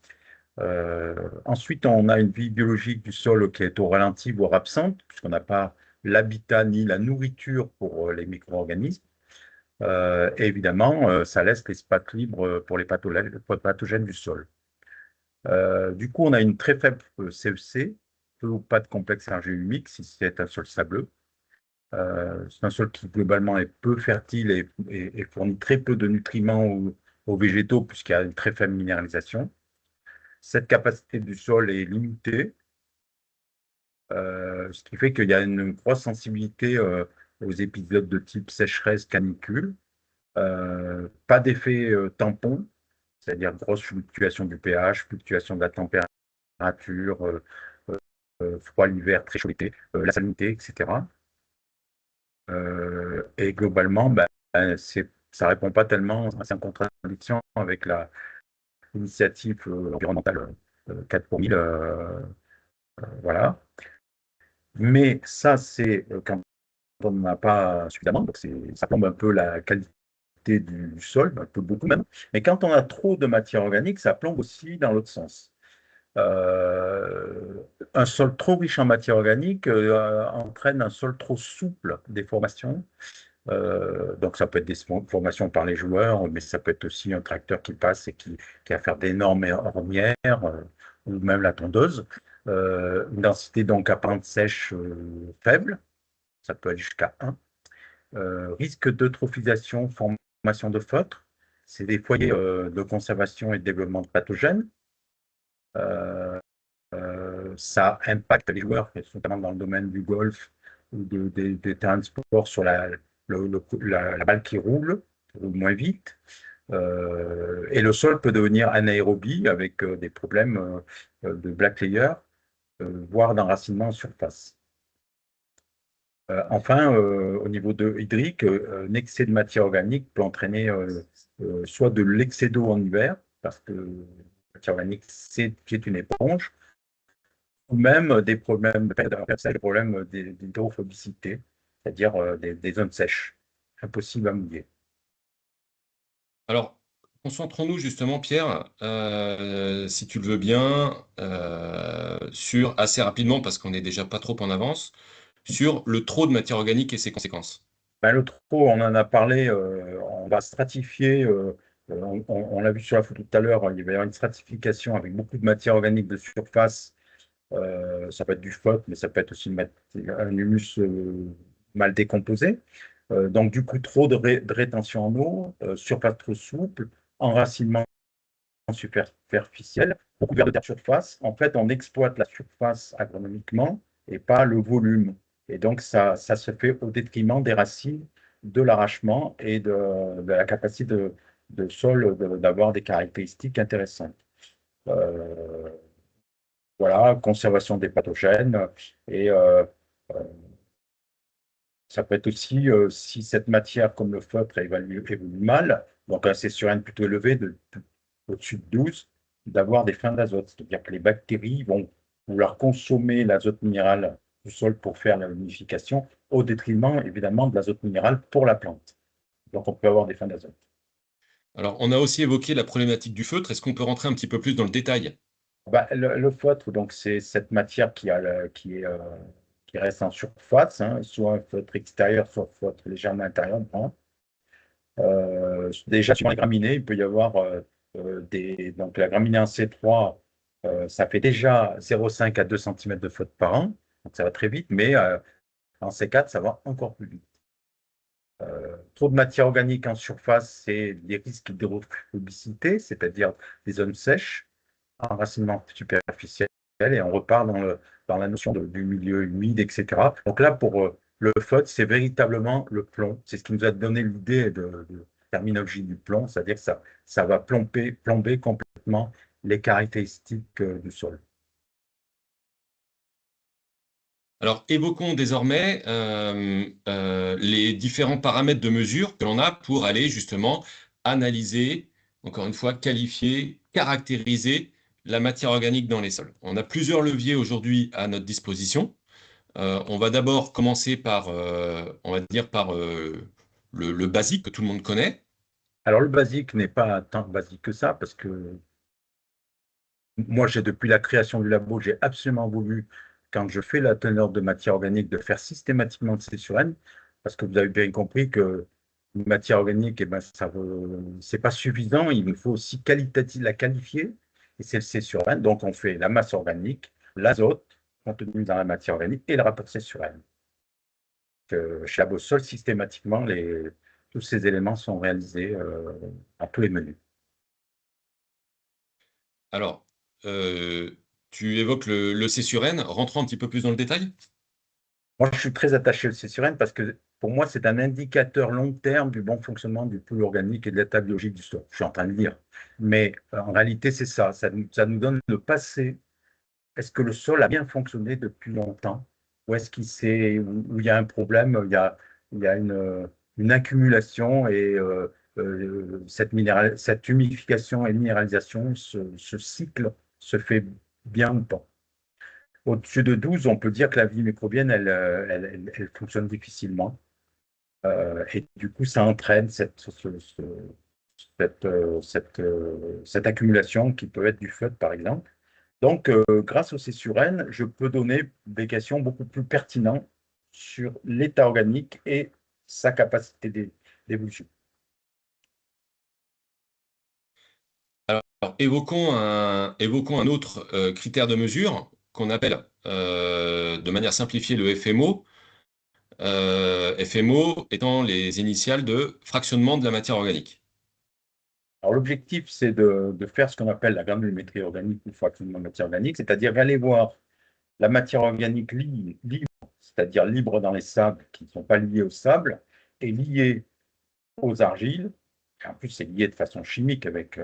Ensuite, on a une vie biologique du sol qui est au ralenti, voire absente, puisqu'on n'a pas l'habitat ni la nourriture pour les micro-organismes. Et évidemment, ça laisse l'espace libre pour les pathogènes du sol. Du coup, on a une très faible CEC, peu ou pas de complexe argile-humique si c'est un sol sableux. C'est un sol qui globalement est peu fertile et fournit très peu de nutriments aux végétaux puisqu'il y a une très faible minéralisation. Cette capacité du sol est limitée, ce qui fait qu'il y a une grosse sensibilité aux épisodes de type sécheresse, canicule, pas d'effet tampon, c'est-à-dire grosse fluctuation du pH, fluctuation de la température, froid l'hiver, très chaud l'été, la salinité, etc. Et globalement, ben, ça répond pas tellement, c'est en contradiction avec l'initiative environnementale 4 pour 1000, voilà. Mais ça, c'est quand on n'en a pas suffisamment, donc ça plombe un peu la qualité du sol, un peu beaucoup même. Mais quand on a trop de matière organique, ça plombe aussi dans l'autre sens. Un sol trop riche en matière organique entraîne un sol trop souple, des formations, Donc, ça peut être des formations par les joueurs, mais ça peut être aussi un tracteur qui passe et qui va faire d'énormes ornières, ou même la tondeuse. Une densité donc à pente sèche faible, ça peut aller jusqu'à 1. Risque d'eutrophisation, formation de feutres, c'est des foyers de conservation et de développement de pathogènes. Euh, Ça impacte les joueurs, notamment dans le domaine du golf ou des terrains de sport, sur la balle qui roule moins vite. Et le sol peut devenir anaérobie avec des problèmes de black layer, voire d'enracinement en surface. Enfin, au niveau hydrique, un excès de matière organique peut entraîner soit de l'excès d'eau en hiver, parce que la matière organique, c'est une éponge, ou même des problèmes d'hydrophobicité, c'est-à-dire des zones sèches, impossibles à mouiller. Alors, concentrons-nous justement, Pierre, si tu le veux bien, sur assez rapidement, parce qu'on n'est déjà pas trop en avance, sur le trop de matière organique et ses conséquences. Ben, le trou, on en a parlé, on va stratifier, on l'a vu sur la photo tout à l'heure, il va y avoir une stratification avec beaucoup de matière organique de surface. Ça peut être du phoque, mais ça peut être aussi un humus mal décomposé. Donc, du coup, trop de rétention en eau, surface trop souple, enracinement superficiel, beaucoup de terre surface. En fait, on exploite la surface agronomiquement et pas le volume. Et donc, ça se fait au détriment des racines, de l'arrachement et de la capacité de sol d'avoir des caractéristiques intéressantes. Euh, voilà, conservation des pathogènes. Et ça peut être aussi, si cette matière, comme le feutre, évolue mal, donc un C/N plutôt élevé, au-dessus de 12, d'avoir des fins d'azote. C'est-à-dire que les bactéries vont vouloir consommer l'azote minéral du sol pour faire la humidification, au détriment, évidemment, de l'azote minéral pour la plante. Donc, on peut avoir des fins d'azote. Alors, on a aussi évoqué la problématique du feutre. Est-ce qu'on peut rentrer un petit peu plus dans le détail? Bah, le feutre, donc, c'est cette matière qui reste en surface, hein, soit un feutre extérieur, soit un feutre légèrement intérieur. Hein. Déjà, sur les graminées, il peut y avoir donc la graminée en C3, ça fait déjà 0,5 à 2 cm de faute par an, donc ça va très vite, mais en C4, ça va encore plus vite. Trop de matière organique en surface, c'est des risques d'hydrophobicité, c'est-à-dire des zones sèches, enracinement superficiel, et on repart dans la notion du milieu humide, etc. Donc là, pour le FOD, c'est véritablement le plomb. C'est ce qui nous a donné l'idée de terminologie du plomb, c'est-à-dire que ça va plomber complètement les caractéristiques du sol. Alors, évoquons désormais les différents paramètres de mesure que l'on a pour aller justement analyser, encore une fois, qualifier, caractériser la matière organique dans les sols. On a plusieurs leviers aujourd'hui à notre disposition. On va d'abord commencer par, on va dire, par le basique que tout le monde connaît. Alors le basique n'est pas tant basique que ça, parce que moi, depuis la création du labo, j'ai absolument voulu, quand je fais la teneur de matière organique, de faire systématiquement de C sur N, parce que vous avez bien compris que une matière organique, eh ben, c'est pas suffisant, il nous faut aussi la qualifier, et c'est le C sur N. Donc, on fait la masse organique, l'azote contenu dans la matière organique et le rapport C sur N. Chez Labosol, systématiquement, tous ces éléments sont réalisés à tous les menus. Alors, euh, tu évoques le C sur N. Rentrons un petit peu plus dans le détail. Moi, je suis très attaché au C/N parce que pour moi, c'est un indicateur long terme du bon fonctionnement du pool organique et de l'état biologique du sol. Je suis en train de dire. Mais en réalité, c'est ça. Ça nous donne le passé. Est-ce que le sol a bien fonctionné depuis longtemps? Ou est-ce où il y a un problème, il y a une accumulation et cette humidification et minéralisation, ce cycle se fait bien ou pas? Au-dessus de 12, on peut dire que la vie microbienne, elle fonctionne difficilement. Et du coup, ça entraîne cette accumulation qui peut être du feu, par exemple. Donc, grâce au C sur je peux donner des questions beaucoup plus pertinentes sur l'état organique et sa capacité d'évolution. Alors, évoquons un autre critère de mesure qu'on appelle de manière simplifiée le FMO. FMO étant les initiales de fractionnement de la matière organique. Alors, l'objectif, c'est de faire ce qu'on appelle la granulométrie organique ou fractionnement de matière organique, c'est-à-dire aller voir la matière organique libre, c'est-à-dire libre dans les sables qui ne sont pas liés au sable, et liée aux argiles. En plus, c'est lié de façon chimique avec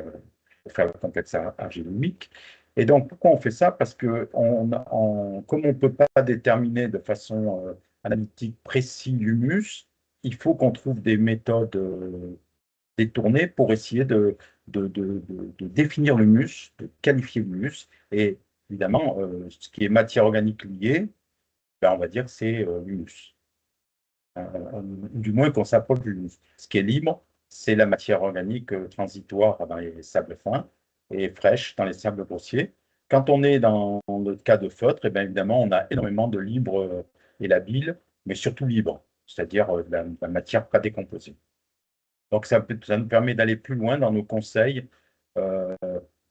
pour faire le complexe argile-humique. Et donc, pourquoi on fait ça? Parce que comme on ne peut pas déterminer de façon analytique précis l'humus, il faut qu'on trouve des méthodes détournées pour essayer de définir l'humus, de qualifier l'humus. Et évidemment, ce qui est matière organique liée, ben, on va dire que c'est l'humus. Du moins qu'on s'approche du humus. Ce qui est libre, c'est la matière organique transitoire dans les sables fins et fraîche dans les sables grossiers. Quand on est dans le cas de feutre, et bien évidemment, on a énormément de libre et labile, mais surtout libre, c'est-à-dire la matière pas décomposée. Donc ça nous permet d'aller plus loin dans nos conseils euh,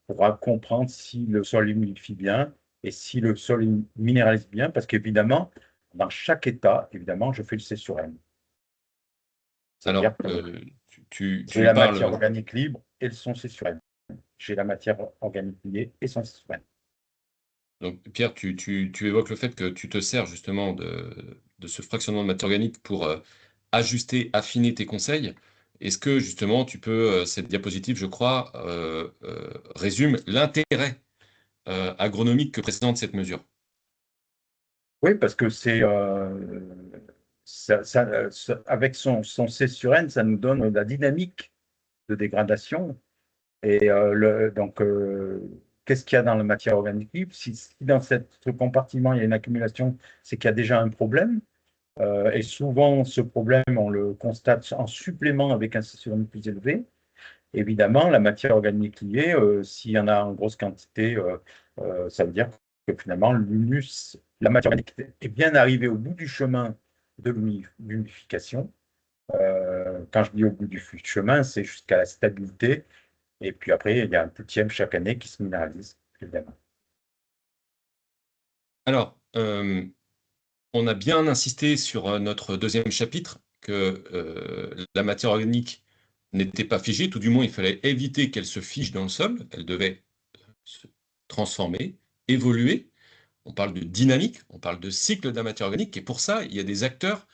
pour comprendre si le sol humidifie bien et si le sol minéralise bien, parce qu'évidemment, dans chaque état, évidemment, je fais le C sur N. C'est-à-dire Alors, que j'ai tu la matière parles, organique libre et son C sur N. J'ai la matière organique liée et son C sur N. donc Pierre, tu évoques le fait que tu te sers justement de ce fractionnement de matière organique pour ajuster, affiner tes conseils. Est-ce que justement tu peux, cette diapositive, je crois, résume l'intérêt agronomique que présente cette mesure? Oui, parce que avec son C sur N, ça nous donne la dynamique de dégradation. Et donc, qu'est-ce qu'il y a dans la matière organique libre? Si dans ce compartiment, il y a une accumulation, c'est qu'il y a déjà un problème. Et souvent, ce problème, on le constate en supplément avec un C sur N plus élevé. Évidemment, la matière organique liée, s'il y en a en grosse quantité, ça veut dire que finalement, l'humus, la matière organique est bien arrivée au bout du chemin de l'humification. Quand je dis au bout du chemin, c'est jusqu'à la stabilité. Et puis après, il y a un poutième chaque année qui se minéralise, évidemment. Alors, on a bien insisté sur notre deuxième chapitre que la matière organique n'était pas figée, tout du moins il fallait éviter qu'elle se fige dans le sol, elle devait se transformer, évoluer. On parle de dynamique, on parle de cycle de la matière organique, et pour ça, il y a des acteurs,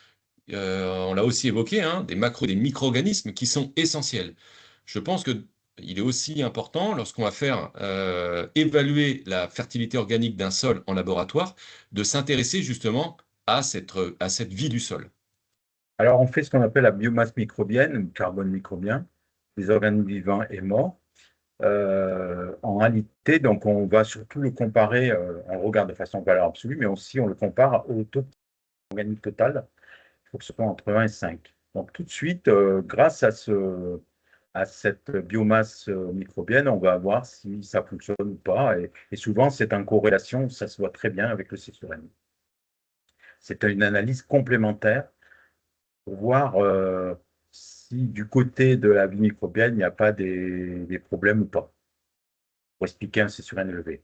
on l'a aussi évoqué, hein, des macro, des micro-organismes qui sont essentiels. Je pense qu'il est aussi important, lorsqu'on va faire évaluer la fertilité organique d'un sol en laboratoire, de s'intéresser justement à cette vie du sol. Alors, on fait ce qu'on appelle la biomasse microbienne, le carbone microbien, des organismes vivants et morts. En réalité, donc, on va surtout le comparer, on le regarde de façon valeur absolue, mais aussi on le compare au taux organique total. Il faut que ce soit entre 1 et 5. Donc, tout de suite, grâce à cette biomasse microbienne, on va voir si ça fonctionne ou pas. Et souvent, c'est en corrélation, ça se voit très bien avec le C sur N. C'est une analyse complémentaire pour voir si du côté de la vie microbienne, il n'y a pas des problèmes ou pas, pour expliquer un C sur N élevé.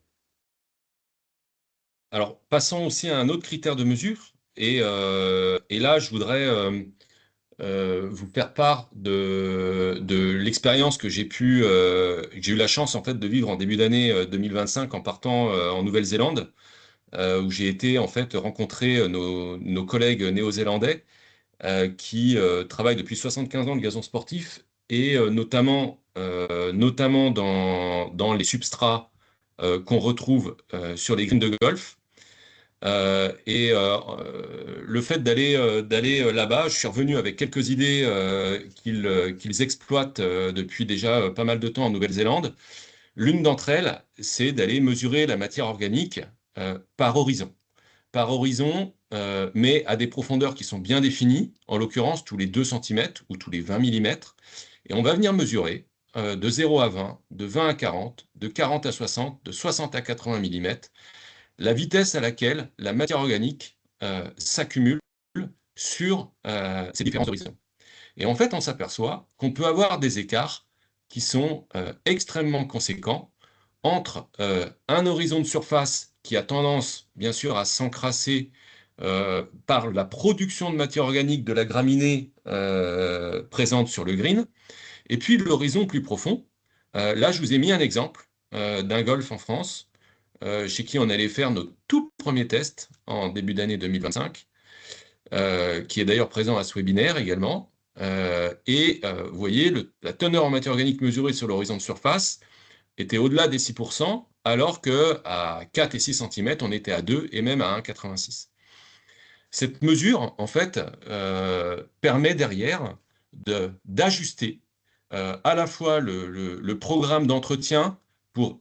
Alors, passons aussi à un autre critère de mesure, et là, je voudrais vous faire part de l'expérience que que j'ai eu la chance en fait de vivre en début d'année 2025 en partant en Nouvelle-Zélande, où j'ai été en fait rencontrer nos collègues néo-zélandais qui travaillent depuis 75 ans le gazon sportif et notamment dans les substrats qu'on retrouve sur les greens de golf. Le fait d'aller là-bas, je suis revenu avec quelques idées qu'ils exploitent depuis déjà pas mal de temps en Nouvelle-Zélande. L'une d'entre elles, c'est d'aller mesurer la matière organique par horizon. Par horizon, mais à des profondeurs qui sont bien définies, en l'occurrence tous les 2 cm ou tous les 20 mm. Et on va venir mesurer de 0 à 20, de 20 à 40, de 40 à 60, de 60 à 80 mm, la vitesse à laquelle la matière organique s'accumule sur ces différents horizons. Et en fait, on s'aperçoit qu'on peut avoir des écarts qui sont extrêmement conséquents entre un horizon de surface qui a tendance, bien sûr, à s'encrasser par la production de matière organique de la graminée présente sur le green, et puis l'horizon plus profond. Là, je vous ai mis un exemple d'un golf en France, chez qui on allait faire nos tout premiers tests en début d'année 2025, qui est d'ailleurs présent à ce webinaire également. Vous voyez, la teneur en matière organique mesurée sur l'horizon de surface était au-delà des 6%, alors qu'à 4 et 6 cm, on était à 2 et même à 1,86. Cette mesure, en fait, permet derrière d'ajuster à la fois le programme d'entretien pour,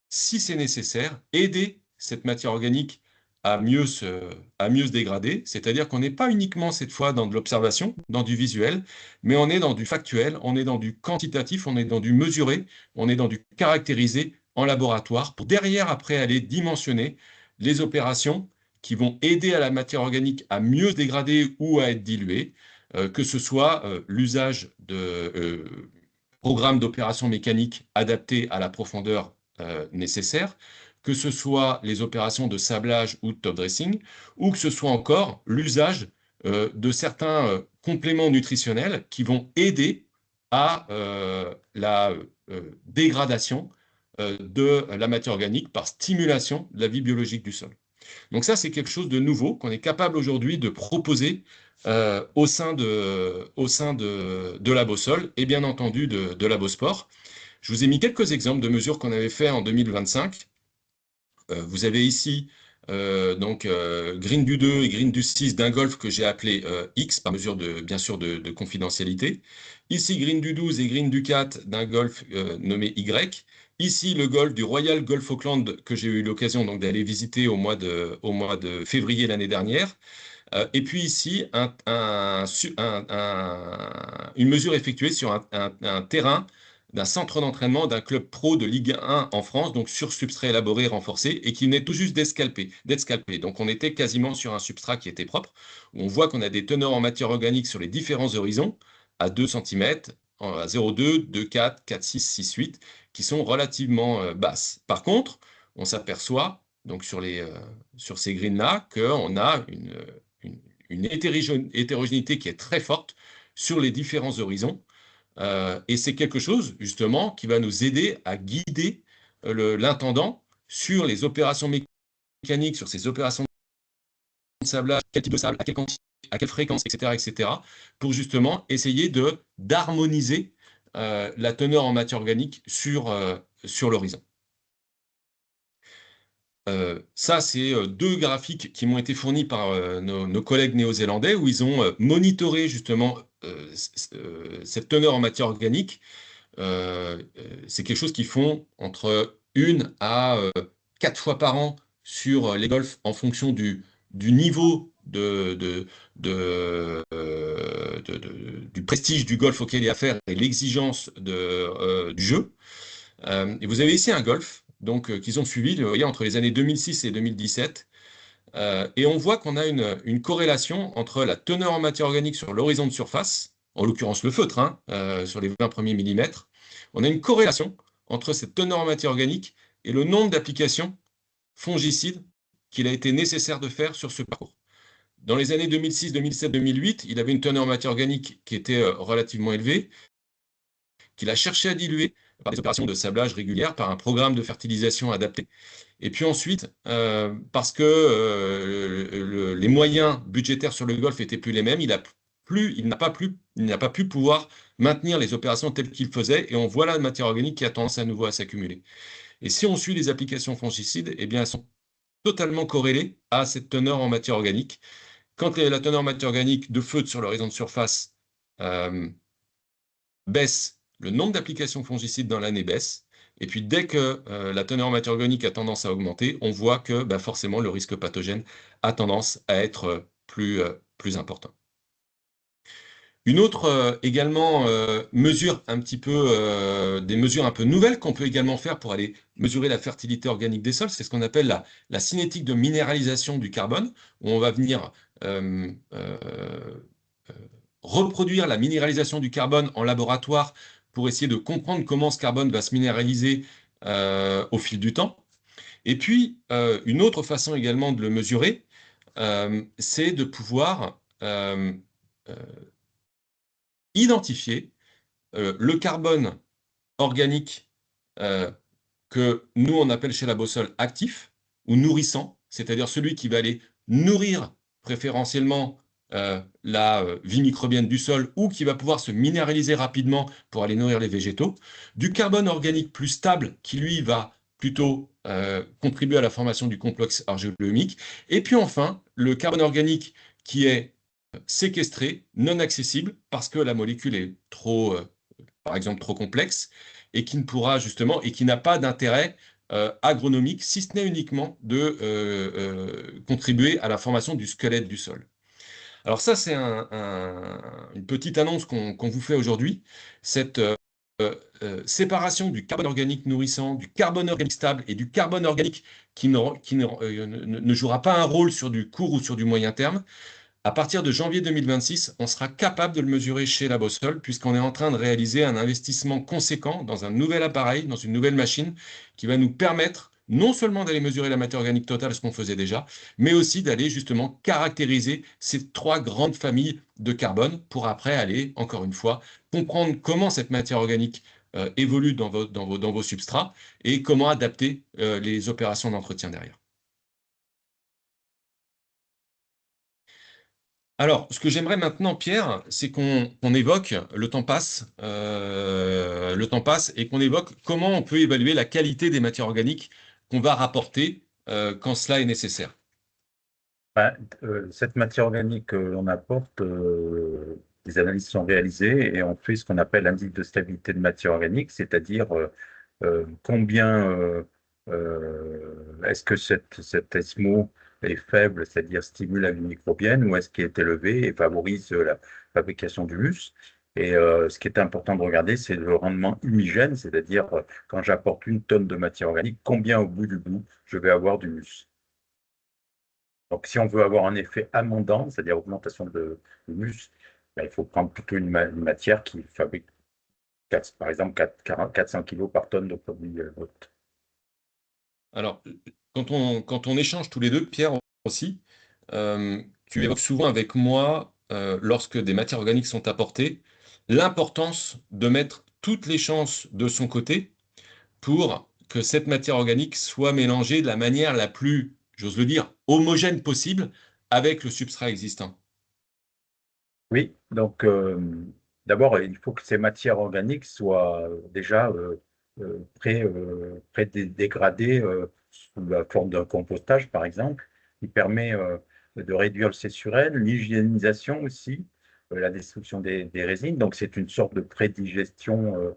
si c'est nécessaire, aider cette matière organique à mieux se dégrader. C'est-à-dire qu'on n'est pas uniquement cette fois dans de l'observation, dans du visuel, mais on est dans du factuel, on est dans du quantitatif, on est dans du mesuré, on est dans du caractérisé en laboratoire pour derrière, après, aller dimensionner les opérations qui vont aider à la matière organique à mieux se dégrader ou à être diluée, que ce soit l'usage de programmes d'opérations mécaniques adaptés à la profondeur nécessaire, que ce soit les opérations de sablage ou de top dressing, ou que ce soit encore l'usage de certains compléments nutritionnels qui vont aider à la dégradation de la matière organique par stimulation de la vie biologique du sol. Donc ça, c'est quelque chose de nouveau qu'on est capable aujourd'hui de proposer au sein de la Bossol et bien entendu de la Bosport. Je vous ai mis quelques exemples de mesures qu'on avait fait en 2025. Vous avez ici Green du 2 et Green du 6 d'un golf que j'ai appelé X, par mesure bien sûr de confidentialité. Ici, Green du 12 et Green du 4 d'un golf nommé Y. Ici, le golf du Royal Golf Auckland que j'ai eu l'occasion d'aller visiter au mois de février l'année dernière. Et puis ici, une mesure effectuée sur un terrain d'un centre d'entraînement d'un club pro de Ligue 1 en France, donc sur substrat élaboré renforcé, et qui venait tout juste d'être scalpé. Donc on était quasiment sur un substrat qui était propre, où on voit qu'on a des teneurs en matière organique sur les différents horizons, à 2 cm, à 0,2, 2,4, 4,6, 6,8, qui sont relativement basses. Par contre, on s'aperçoit, donc sur ces greens-là, qu'on a une hétérogénéité qui est très forte sur les différents horizons. Et c'est quelque chose, justement, qui va nous aider à guider l'intendant sur les opérations mécaniques, sur ces opérations de sablage, quel type de sable, à quelle quantité, à quelle fréquence, etc., etc., pour justement essayer d'harmoniser la teneur en matière organique sur l'horizon. Ça, c'est deux graphiques qui m'ont été fournis par nos collègues néo-zélandais où ils ont monitoré justement cette teneur en matière organique. C'est quelque chose qu'ils font entre 1 à 4 fois par an sur les golfs en fonction du niveau du prestige du golf auquel il y a affaire et l'exigence du jeu. Et vous avez ici un golf qu'ils ont suivi vous voyez, entre les années 2006 et 2017. Et on voit qu'on a une corrélation entre la teneur en matière organique sur l'horizon de surface, en l'occurrence le feutre, sur les 20 premiers millimètres. On a une corrélation entre cette teneur en matière organique et le nombre d'applications fongicides qu'il a été nécessaire de faire sur ce parcours. Dans les années 2006, 2007, 2008, il avait une teneur en matière organique qui était relativement élevée, qu'il a cherché à diluer par des opérations de sablage régulières, par un programme de fertilisation adapté. Et puis ensuite, parce que les moyens budgétaires sur le golf étaient plus les mêmes, il n'a pas pu pouvoir maintenir les opérations telles qu'il faisait, et on voit la matière organique qui a tendance à nouveau à s'accumuler. Et si on suit les applications fongicides, eh bien, elles sont totalement corrélées à cette teneur en matière organique. Quand la teneur en matière organique de feutre sur l'horizon de surface baisse, le nombre d'applications fongicides dans l'année baisse. Et puis, dès que la teneur en matière organique a tendance à augmenter, on voit que forcément, le risque pathogène a tendance à être plus important. Une autre également mesure un petit peu, des mesures un peu nouvelles qu'on peut également faire pour aller mesurer la fertilité organique des sols, c'est ce qu'on appelle la cinétique de minéralisation du carbone, où on va venir reproduire la minéralisation du carbone en laboratoire pour essayer de comprendre comment ce carbone va se minéraliser au fil du temps. Et puis, une autre façon également de le mesurer, c'est de pouvoir identifier le carbone organique que nous, on appelle chez la Bossole actif ou nourrissant, c'est-à-dire celui qui va aller nourrir préférentiellement la vie microbienne du sol ou qui va pouvoir se minéraliser rapidement pour aller nourrir les végétaux, du carbone organique plus stable qui, lui, va plutôt contribuer à la formation du complexe argilo-humique, et puis enfin, le carbone organique qui est séquestré, non accessible, parce que la molécule est trop, par exemple, trop complexe, et qui ne pourra justement, et qui n'a pas d'intérêt agronomique, si ce n'est uniquement de contribuer à la formation du squelette du sol. Alors ça, c'est une petite annonce qu'on vous fait aujourd'hui. Cette séparation du carbone organique nourrissant, du carbone organique stable et du carbone organique qui ne jouera pas un rôle sur du court ou sur du moyen terme. À partir de janvier 2026, on sera capable de le mesurer chez la Bossole, puisqu'on est en train de réaliser un investissement conséquent dans un nouvel appareil, dans une nouvelle machine, qui va nous permettre non seulement d'aller mesurer la matière organique totale, ce qu'on faisait déjà, mais aussi d'aller justement caractériser ces trois grandes familles de carbone pour après aller, encore une fois, comprendre comment cette matière organique évolue dans vos substrats et comment adapter les opérations d'entretien derrière. Alors, ce que j'aimerais maintenant, Pierre, c'est qu'on évoque, le temps passe, et qu'on évoque comment on peut évaluer la qualité des matières organiques qu'on va rapporter quand cela est nécessaire. Ben, cette matière organique que l'on apporte, des analyses sont réalisées et on fait ce qu'on appelle l'indice de stabilité de matière organique, c'est-à-dire combien est-ce que cet ESMO est faible, c'est-à-dire stimule la vie microbienne, ou est-ce qu'il est élevé et favorise la fabrication d'humus. Et ce qui est important de regarder, c'est le rendement humigène, c'est-à-dire quand j'apporte une tonne de matière organique, combien au bout du bout je vais avoir d'humus. Donc, si on veut avoir un effet amendant, c'est-à-dire augmentation de l'humus, ben, il faut prendre plutôt une matière qui fabrique, par exemple, 400 kg par tonne de produit brut. Alors, quand on échange tous les deux, Pierre aussi, tu évoques souvent avec moi, lorsque des matières organiques sont apportées, l'importance de mettre toutes les chances de son côté pour que cette matière organique soit mélangée de la manière la plus, j'ose le dire, homogène possible avec le substrat existant. Oui, donc d'abord, il faut que ces matières organiques soient déjà pré-dégradées sous la forme d'un compostage, par exemple, qui permet de réduire le C/N, l'hygiénisation aussi, la destruction des résines. Donc, c'est une sorte de prédigestion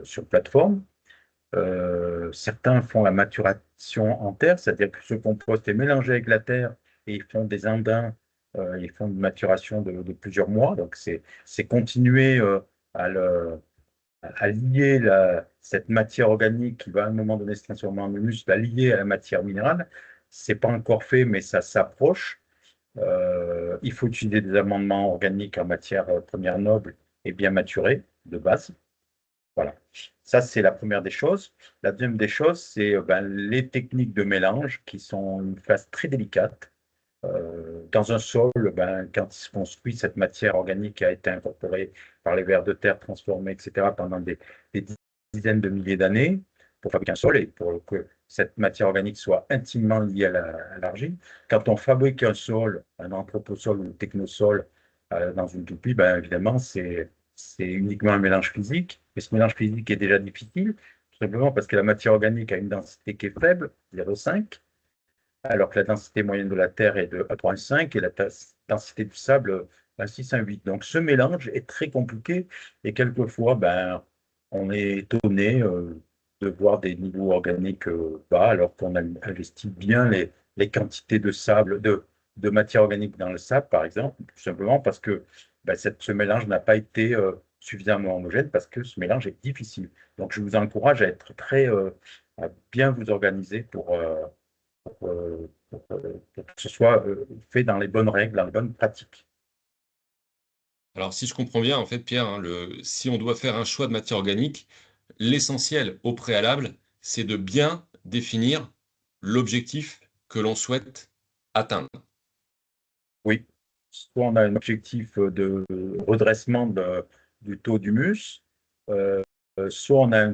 sur plateforme. Certains font la maturation en terre, c'est-à-dire que ce compost est mélangé avec la terre et ils font des indins, ils font une maturation de plusieurs mois. Donc, c'est continuer à, à lier cette matière organique qui va à un moment donné se transformer en humus, la lier à la matière minérale. C'est pas encore fait, mais ça s'approche. Il faut utiliser des amendements organiques en matière première noble et bien maturée de base. Voilà. Ça, c'est la première des choses. La deuxième des choses, c'est ben, les techniques de mélange qui sont une phase très délicate. Dans un sol, ben, quand il se construit, cette matière organique a été incorporée par les vers de terre transformés, etc., pendant des dizaines de milliers d'années pour fabriquer un sol et pour que cette matière organique soit intimement liée à l'argile. Quand on fabrique un sol, un anthroposol ou un technosol dans une toupie, ben, évidemment, c'est uniquement un mélange physique. Et ce mélange physique est déjà difficile, tout simplement parce que la matière organique a une densité qui est faible, 0,5, alors que la densité moyenne de la Terre est de 1,5 et la densité du sable 6, 1,8. Donc ce mélange est très compliqué et quelquefois, ben, on est étonné de voir des niveaux organiques bas alors qu'on a investi bien les quantités de sable, de matière organique dans le sable, par exemple, tout simplement parce que ben, ce mélange n'a pas été suffisamment homogène parce que ce mélange est difficile. Donc je vous encourage à être à bien vous organiser pour pour que ce soit fait dans les bonnes règles, dans les bonnes pratiques. Alors, si je comprends bien, en fait, Pierre, hein, si on doit faire un choix de matière organique, l'essentiel au préalable, c'est de bien définir l'objectif que l'on souhaite atteindre. Oui, soit on a un objectif de redressement du taux d'humus, euh, soit on a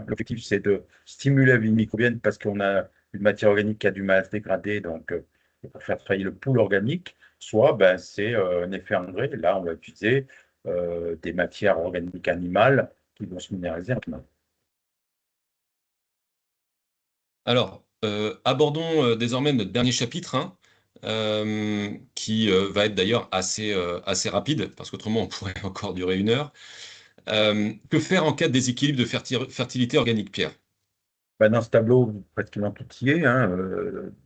l'objectif c'est de stimuler la vie microbienne parce qu'on a une matière organique qui a du mal à se dégrader, donc pour faire travailler le pool organique, soit ben, c'est un effet engrais. Là, on va utiliser des matières organiques animales qui vont se minéraliser rapidement. Alors, abordons désormais notre dernier chapitre, hein, qui va être d'ailleurs assez rapide, parce qu'autrement on pourrait encore durer 1 heure. Que faire en cas de déséquilibre de fertilité organique, Pierre? Ben, dans ce tableau, pratiquement tout y est, hein.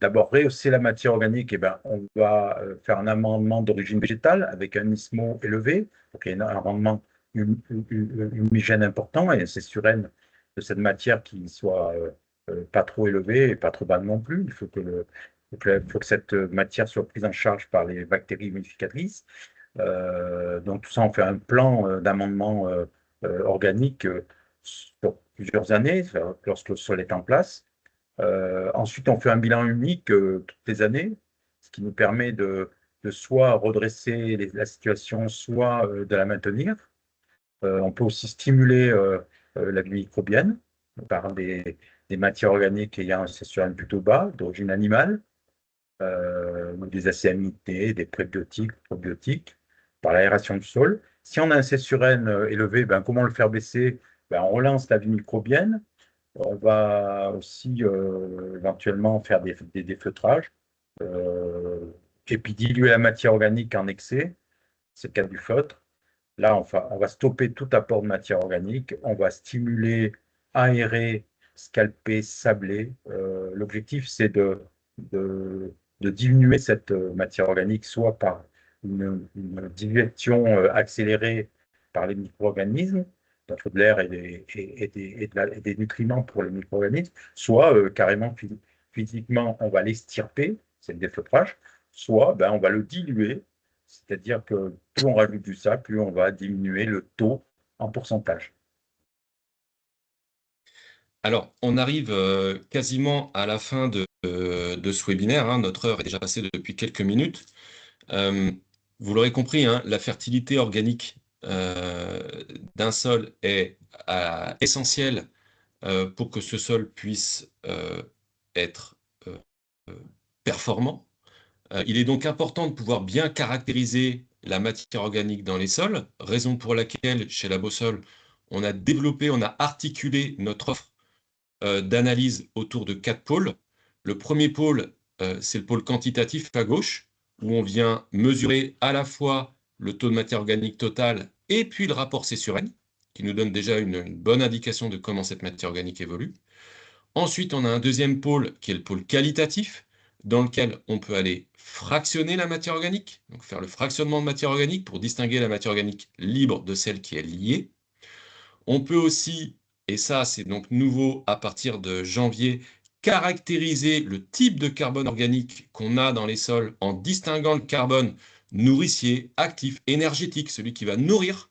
D'abord, rehausser la matière organique, et ben, on va faire un amendement d'origine végétale avec un ISMO élevé, pour qu'il y ait un rendement humigène important et c'est surène de cette matière qui soit pas trop élevée et pas trop bas non plus. Il faut faut que cette matière soit prise en charge par les bactéries humidificatrices. Donc tout ça, on fait un plan d'amendement organique sur plusieurs années, lorsque le sol est en place. Ensuite, on fait un bilan unique toutes les années, ce qui nous permet de soit redresser la situation, soit de la maintenir. On peut aussi stimuler la vie microbienne par des matières organiques ayant un CSUN plutôt bas, d'origine animale, des acides aminés, des prébiotiques, probiotiques, par l'aération du sol. Si on a un C/N élevé, ben, comment le faire baisser? Ben, on relance la vie microbienne. On va aussi éventuellement faire des défeutrages euh, et puis diluer la matière organique en excès, c'est le cas du feutre. Là, on va stopper tout apport de matière organique, on va stimuler, aérer, scalper, sabler. L'objectif, c'est de diminuer cette matière organique, soit par une digestion accélérée par les micro-organismes, donc de l'air et des nutriments pour les micro-organismes, soit carrément physiquement, on va l'extirper, c'est le défeutrage, soit ben, on va le diluer, c'est-à-dire que plus on rajoute du sable, plus on va diminuer le taux en pourcentage. Alors, on arrive quasiment à la fin de ce webinaire, hein. Notre heure est déjà passée depuis quelques minutes. Euh, Vous l'aurez compris, hein, la fertilité organique d'un sol est essentielle pour que ce sol puisse être euh, euh, performant. Il est donc important de pouvoir bien caractériser la matière organique dans les sols, raison pour laquelle, chez la Bossol, on a développé, on a articulé notre offre d'analyse autour de 4 pôles. Le premier pôle, c'est le pôle quantitatif à gauche, où on vient mesurer à la fois le taux de matière organique totale et puis le rapport C/N, qui nous donne déjà une bonne indication de comment cette matière organique évolue. Ensuite, on a un deuxième pôle qui est le pôle qualitatif, dans lequel on peut aller fractionner la matière organique, donc faire le fractionnement de matière organique pour distinguer la matière organique libre de celle qui est liée. On peut aussi, et ça c'est donc nouveau à partir de janvier, caractériser le type de carbone organique qu'on a dans les sols en distinguant le carbone nourricier, actif, énergétique, celui qui va nourrir,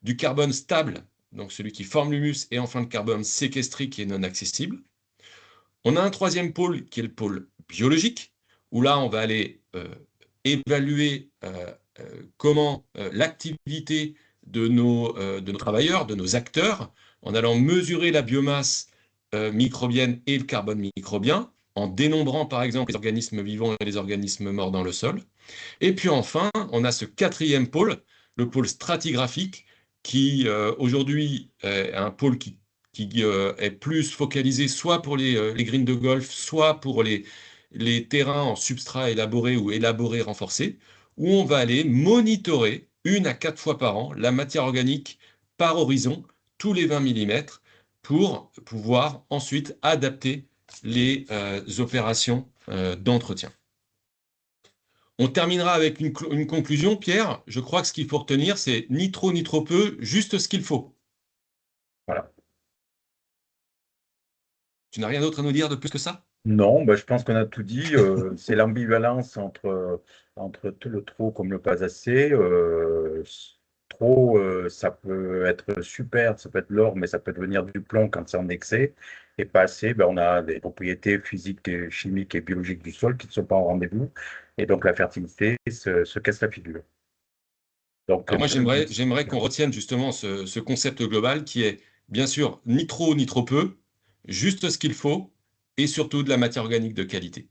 du carbone stable, donc celui qui forme l'humus, et enfin le carbone séquestré qui est non accessible. On a un troisième pôle qui est le pôle biologique, où là, on va aller évaluer comment l'activité de nos travailleurs, de nos acteurs, en allant mesurer la biomasse microbienne et le carbone microbien, en dénombrant par exemple les organismes vivants et les organismes morts dans le sol. Et puis enfin, on a ce quatrième pôle, le pôle stratigraphique, qui aujourd'hui est un pôle qui est plus focalisé soit pour les greens de golf, soit pour les terrains en substrat élaboré ou élaboré renforcé, où on va aller monitorer 1 à 4 fois par an la matière organique par horizon, tous les 20 millimètres, pour pouvoir ensuite adapter les opérations d'entretien. On terminera avec une conclusion, Pierre. Je crois que ce qu'il faut retenir, c'est ni trop ni trop peu, juste ce qu'il faut. Voilà. Tu n'as rien d'autre à nous dire de plus que ça? Non, ben, je pense qu'on a tout dit. C'est l'ambivalence entre tout le trop comme le pas assez. Trop, ça peut être super, ça peut être l'or, mais ça peut devenir du plomb quand c'est en excès. Et pas assez, ben, on a des propriétés physiques, et chimiques et biologiques du sol qui ne sont pas en rendez-vous. Et donc la fertilité se casse la figure. Donc Alors moi, plus j'aimerais qu'on retienne justement ce concept global qui est, bien sûr, ni trop ni trop peu, juste ce qu'il faut, et surtout de la matière organique de qualité.